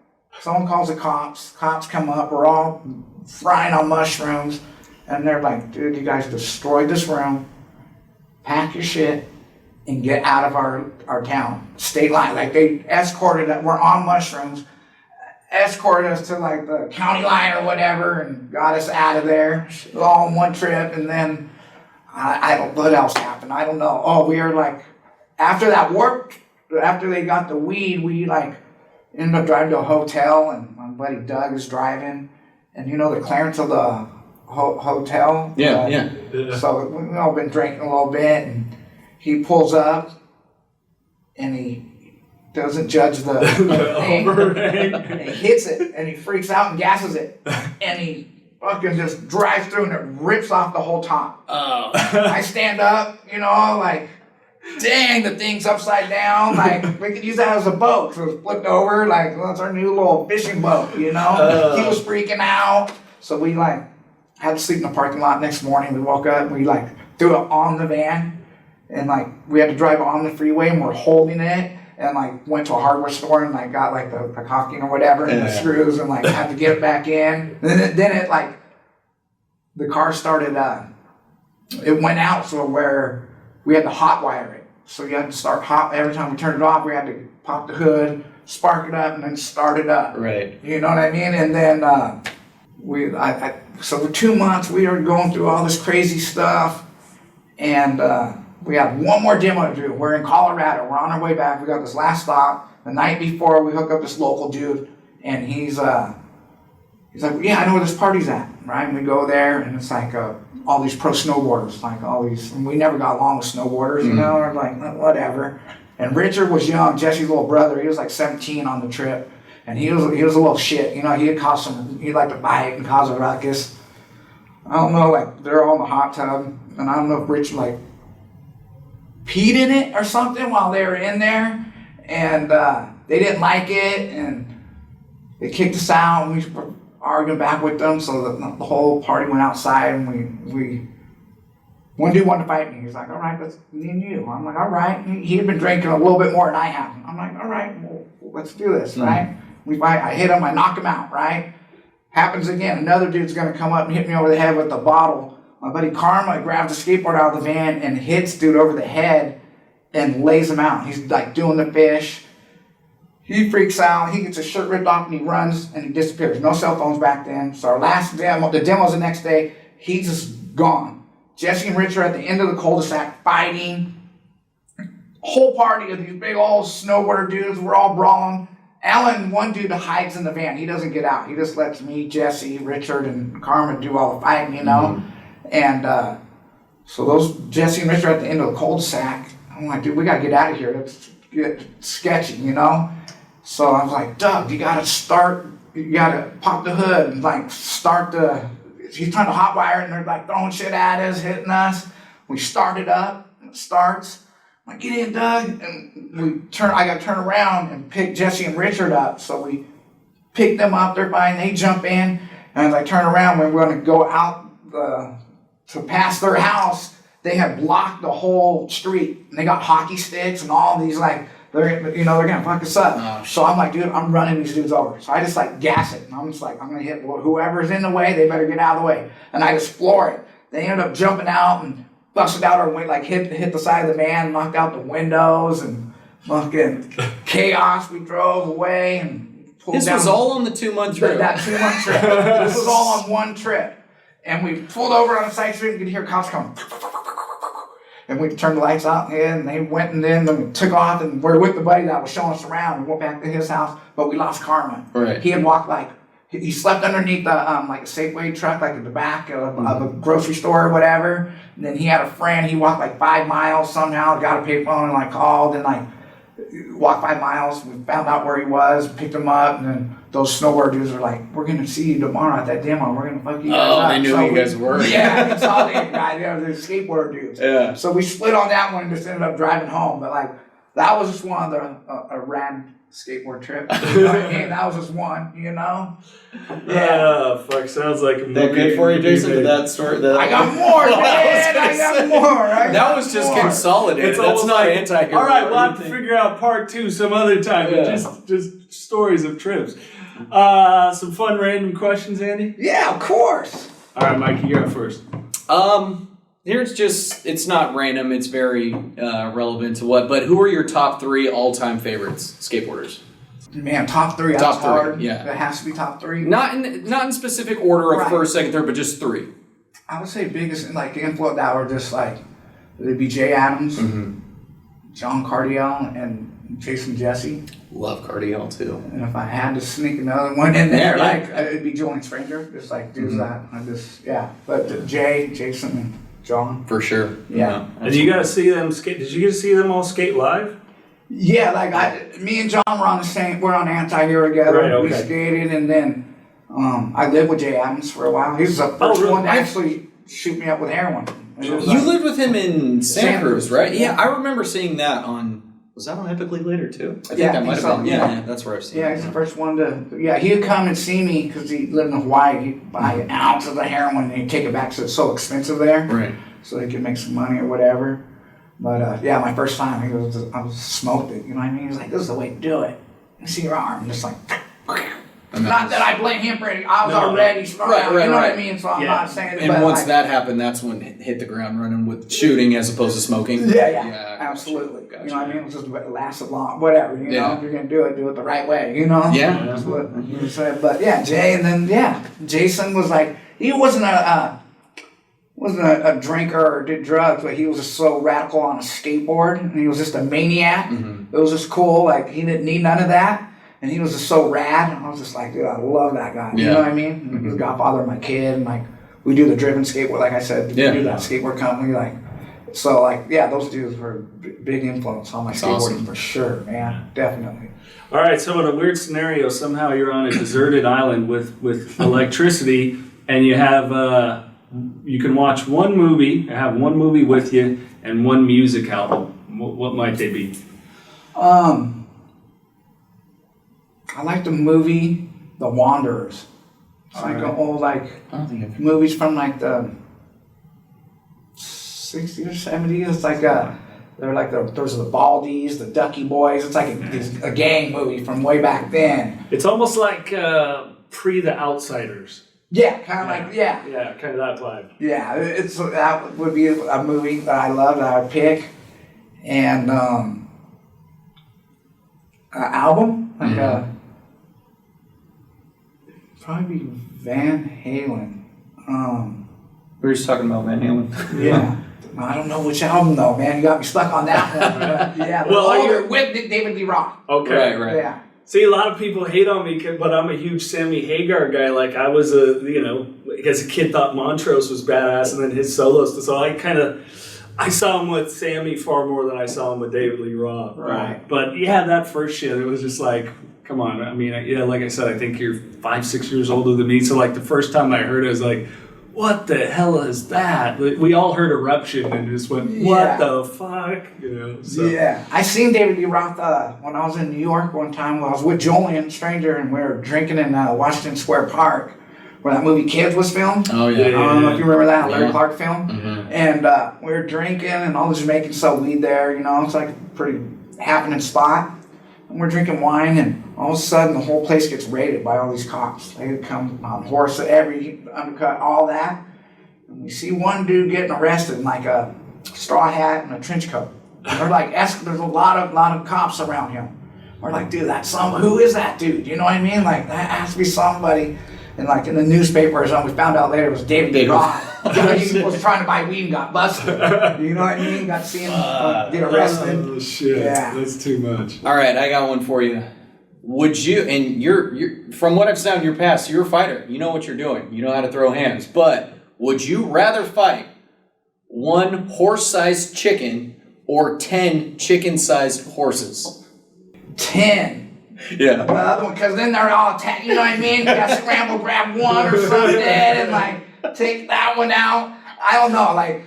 Someone calls the cops. Cops come up. We're all frying on mushrooms. And they're like, dude, you guys destroyed this room. Pack your shit and get out of our town. State line. Like they escorted us. We're on mushrooms. Escorted us to like the county line or whatever and got us out of there. All in one trip. And then I don't know what else happened. I don't know. Oh, we were like, after they got the weed, we like, ended up driving to a hotel, and my buddy Doug is driving, and the clearance of the hotel. Yeah. So we've all been drinking a little bit, and he pulls up, and he doesn't judge the thing, and he hits it, and he freaks out and gasses it, and he fucking just drives through, and it rips off the whole top. Oh. I stand up, like, dang, the thing's upside down. Like, we could use that as a boat. So it's flipped over. Like, well, that's our new little fishing boat, He was freaking out. So we, like, had to sleep in the parking lot next morning. We woke up and we, like, threw it on the van. And, like, we had to drive on the freeway and we're holding it. And, like, went to a hardware store and, like, got, like, the caulking or whatever and the screws and, like, had to get it back in. And then it like, the car started, it went out so where we had to hot wire it. So you had to start every time we turned it off, we had to pop the hood, spark it up, and then start it up. Right. You know what I mean? And then so for 2 months we were going through all this crazy stuff, and we had one more demo to do. We're in Colorado. We're on our way back. We got this last stop. The night before, we hook up this local dude, and he's like, yeah, I know where this party's at, right? And we go there, and it's like all these pro snowboarders, like all these, and we never got along with snowboarders, or like, whatever. And Richard was young, Jesse's little brother, he was like 17 on the trip, and he was a little shit, he'd like to bite and cause a ruckus. I don't know, like, they're all in the hot tub, and I don't know if Richard, like, peed in it or something while they were in there, and they didn't like it, and they kicked us out, and we were arguing back with them, so the whole party went outside, and one dude wanted to fight me. He's like, all right, that's me and you. I'm like, all right. He had been drinking a little bit more than I have. I'm like, all right, well, let's do this, right? We fight. I hit him. I knock him out, right? Happens again. Another dude's going to come up and hit me over the head with the bottle. My buddy Karma grabs the skateboard out of the van and hits dude over the head and lays him out. He's like doing the fish. He freaks out, he gets his shirt ripped off, and he runs, and he disappears. No cell phones back then. So our last demo, the demo's the next day, he's just gone. Jesse and Rich are at the end of the cul-de-sac fighting. Whole party of these big old snowboarder dudes, we're all brawling. Alan, one dude hides in the van. He doesn't get out. He just lets me, Jesse, Richard, and Carmen do all the fighting, And so those Jesse and Richard are at the end of the cul-de-sac. I'm like, dude, we got to get out of here. That's sketchy, So I was like, Doug, you gotta pop the hood and like start he's trying to hotwire it and they're like throwing shit at us, hitting us. We start it up, and it starts. I'm like, get in, Doug. And I got to turn around and pick Jesse and Richard up. So we pick them up, they're fine, they jump in. And as I turn around, we're gonna go out to pass their house. They had blocked the whole street and they got hockey sticks and all these like, they're gonna fuck us up. Oh, so I'm like, dude, I'm running these dudes over. So I just like gas it. And I'm just like, I'm gonna hit whoever's in the way, they better get out of the way. And I just floor it. They ended up jumping out and busted out our way, like hit the side of the van, knocked out the windows and fucking chaos. We drove away and pulled This down. was all on the 2-month trip. That 2-month trip. This was all on one trip. And we pulled over on a side street and you could hear cops coming. And we turned the lights out and they went and then took off and we're with the buddy that was showing us around. We went back to his house, but we lost Carmen. Right. He had walked he slept underneath the like a Safeway truck, like at the back of a grocery store or whatever. And then he had a friend. He walked like 5 miles somehow, got a payphone and like called and like walked 5 miles. We found out where he was, picked him up, and then those snowboard dudes were like, "We're gonna see you tomorrow at that demo. We're gonna fuck you guys up." Oh, they knew who you guys were. Yeah, it's all the guys. They were the skateboard dudes. Yeah. So we split on that one and just ended up driving home. But like that was just one of the a rad skateboard trip. You know what I mean? That was just one, you know? Yeah. Fuck, sounds like a movie. That good for you, Jason? Did that story? I got more, man! I got more! That was just consolidated. That's not anti-hero. All right, we'll have to figure out part 2 some other time. But just stories of trips. Some fun random questions, Andy? Yeah, of course! All right, Mikey, you're up first. It's not random, it's very relevant to but who are your top 3 all-time favorites skateboarders? Man, top 3, top 3, hard. Yeah. It has to be top 3. Not in specific order of first, second, third, but just 3. I would say biggest, like, influence that were just like, it'd be Jay Adams, John Cardiel, and Jason Jesse. Love Cardiel, too. And if I had to sneak another one in there, it'd be Julian Stranger. Just like, dudes that, But Jay, Jason, and John. For sure. Yeah. And you got to see them skate. Did you get to see them all skate live? Yeah, like me and John were on Anti-Hero together. Right, okay. We skated, and then I lived with Jay Adams for a while. He was the first one to actually shoot me up with heroin. You lived with him in Santa Cruz, right? Yeah, I remember seeing that on. Was that on Epically later too? I think that might have been. Yeah, that's where I've seen it. Yeah, he's the first one to. Yeah, he'd come and see me because he lived in Hawaii. He'd buy an ounce of the heroin and he'd take it back because it's so expensive there. Right. So he could make some money or whatever. But my first time, I was smoked it. You know what I mean? He was like, "This is the way to do it. You see your arm, just like." Not that I blame him for anything. I was already strung out. You know what I mean? So I'm not saying. And once that happened, that's when it hit the ground running with shooting as opposed to smoking. Yeah, absolutely. Gotcha. You know what I mean? It was just lasted long, whatever. You know, if you're gonna do it the right way. You know? Yeah. That's what you said. But yeah, Jay, and then Jason was like, he wasn't a drinker or did drugs, but he was just so radical on a skateboard, and he was just a maniac. It was just cool. Like he didn't need none of that. And he was just so rad. I was just like, dude, I love that guy. You know what I mean? He's the godfather of my kid. And like, we do the driven skateboard, like I said, we do that skateboard company. Those dudes were big influence on my skateboarding for sure, man. Definitely. All right, so in a weird scenario, somehow you're on a deserted island with electricity, and you have, you can watch one movie, have one movie with you, and one music album. What might they be? I like the movie The Wanderers. It's like an old movies from like the 60s or 70s. It's like they're like those are the Baldies, the Ducky Boys. It's like a gang movie from way back then. It's almost like pre The Outsiders. Yeah, kind of like Yeah, kind of that vibe. Yeah, that would be a movie that I love that I would pick, and an album like probably be Van Halen. We were just talking about Van Halen. Yeah. I don't know which album though, man. You got me stuck on that one. Yeah. Well, with David Lee Roth. Okay. Right. Yeah. See, a lot of people hate on me, but I'm a huge Sammy Hagar guy. Like I was as a kid thought Montrose was badass, and then his solos. So I saw him with Sammy far more than I saw him with David Lee Roth. Right. But yeah, that first shit, it was just like, come on. I mean, like I said, I think you're 5-6 years older than me. So like the first time I heard it, I was like, what the hell is that? We all heard Eruption and just went, what the fuck? Yeah. I seen David Lee Roth when I was in New York one time. I was with Julian Stranger, and we were drinking in Washington Square Park, where that movie Kids was filmed. Oh, yeah. I don't know if you remember that, Larry Clark film. Mm-hmm. And we were drinking, and all the Jamaicans sell weed there. It's like a pretty happening spot. And we're drinking wine, and all of a sudden, the whole place gets raided by all these cops. They come on horse, every undercut, all that. And we see one dude getting arrested in like a straw hat and a trench coat. They're like, there's a lot of cops around him. We're like, dude, who is that dude? You know what I mean? Like, that has to be somebody. And like in the newspapers, we found out later it was David Roth. He was trying to buy weed and got busted. You know what I mean? Got to see him get arrested. Oh shit! Yeah. That's too much. All right, I got one for you. Would you? And you're from what I've seen in your past, you're a fighter. You know what you're doing. You know how to throw hands. But would you rather fight one horse-sized chicken or 10 chicken-sized horses? 10. Yeah. Because then they're all, you know what I mean? You got to scramble, grab one or something, and like take that one out. I don't know, like,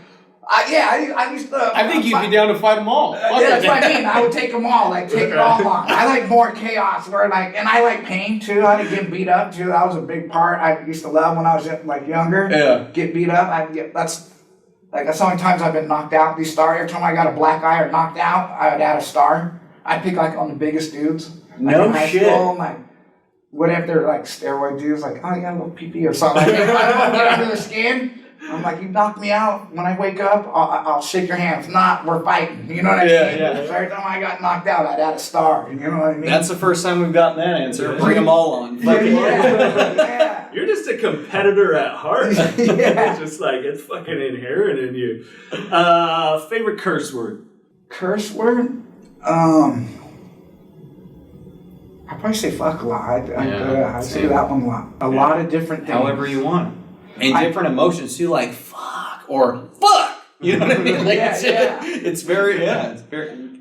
I used to. I think you'd be down to fight them all. Yeah, that's what I mean. I would take them all, like take it all on. I like more chaos, where like, and I like pain too. I like getting beat up too. That was a big part. I used to love when I was like younger. Yeah. Get beat up. That's the only times I've been knocked out. These stars. Every time I got a black eye or knocked out, I would add a star. I pick like on the biggest dudes. No like in high shit. School, like, what if they're like steroid dudes? Like, oh, you got a little pee-pee or something. Like, if I don't get under the skin, I'm like, you knock me out. When I wake up, I'll shake your hand. If not, we're fighting. You know what I mean? Yeah. So every time I got knocked out, I'd add a star. You know what I mean? That's the first time we've gotten that answer. Bring them all on. Yeah. You're just a competitor at heart. Yeah. It's just like, it's fucking inherent in you. Favorite curse word? Curse word? I'd probably say fuck a lot. I'd say that one a lot. A lot of different things. However you want. And different emotions too, like fuck or fuck. You know what I mean? Like it's very,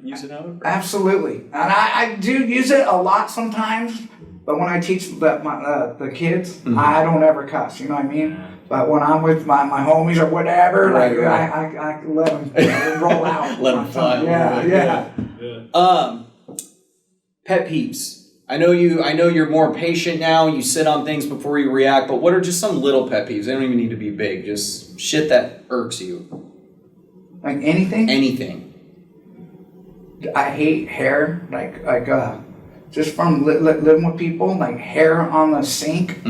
use it however. Absolutely. And I do use it a lot sometimes, but when I teach the kids, I don't ever cuss, you know what I mean? But when I'm with my homies or whatever, Right. I let them roll out. Let them fly. Yeah. Pet peeves. I know you're more patient now. You sit on things before you react. But what are just some little pet peeves? They don't even need to be big. Just shit that irks you. Like anything? Anything. I hate hair. Like just from living with people. Like hair on the sink.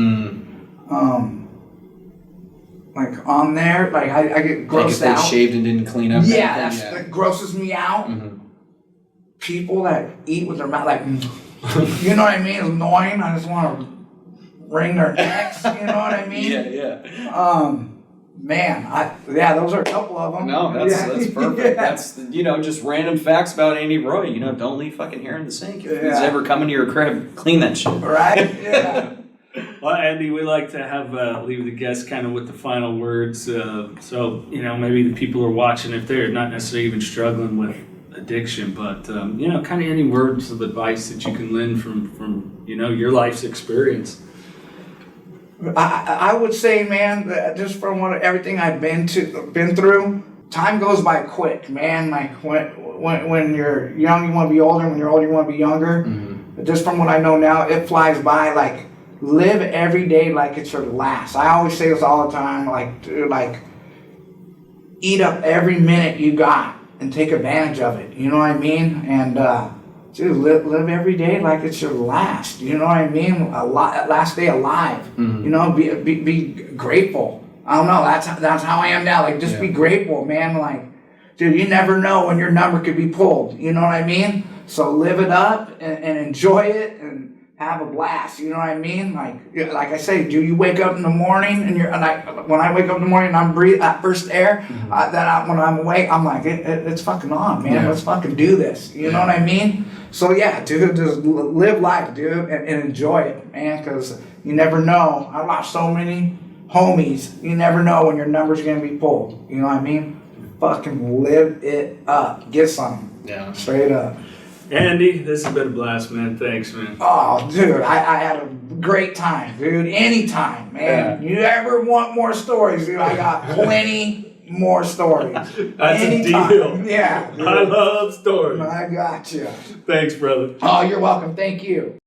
Like on there. Like I get grossed out. Like if they shaved and didn't clean up. Yeah, that grosses me out. People that eat with their mouth, like. You know what I mean? It's annoying. I just want to wring their necks. You know what I mean? Yeah. Man, those are a couple of them. No, that's perfect. That's just random facts about Andy Roy. Don't leave fucking hair in the sink. If he's ever coming to your crib, clean that shit. Right? Yeah. Well, Andy, we like to have leave the guests kind of with the final words. So maybe the people are watching if they're not necessarily even struggling with addiction, but kind of any words of advice that you can lend from your life's experience. I would say, man, that just from everything I've been through, time goes by quick, man. Like when you're young, you want to be older. When you're older, you want to be younger. But just from what I know now, it flies by. Like live every day like it's your last. I always say this all the time. Like, dude, like eat up every minute you got. And take advantage of it, you know what I mean? And dude, live every day like it's your last, you know what I mean? Last day alive, be grateful. I don't know, that's how I am now. Like just be grateful, man. Like, dude, you never know when your number could be pulled, you know what I mean? So live it up and enjoy it and have a blast, you know what I mean? Like I say, do you wake up in the morning and when I wake up in the morning and I'm breathing that first air, when I'm awake, I'm like, it's fucking on, man. Let's fucking do this. You know what I mean? So yeah, dude, just live life, dude, and enjoy it, man, because you never know. I lost so many homies. You never know when your number's gonna be pulled. You know what I mean? Fucking live it up. Get some. Yeah. Straight up. Andy, this has been a blast, man. Thanks, man. Oh, dude, I had a great time, dude. Anytime, man. You ever want more stories, dude? I got plenty more stories. That's Anytime. a deal. Yeah. Dude. I love stories. I got you. Thanks, brother. Oh, you're welcome. Thank you.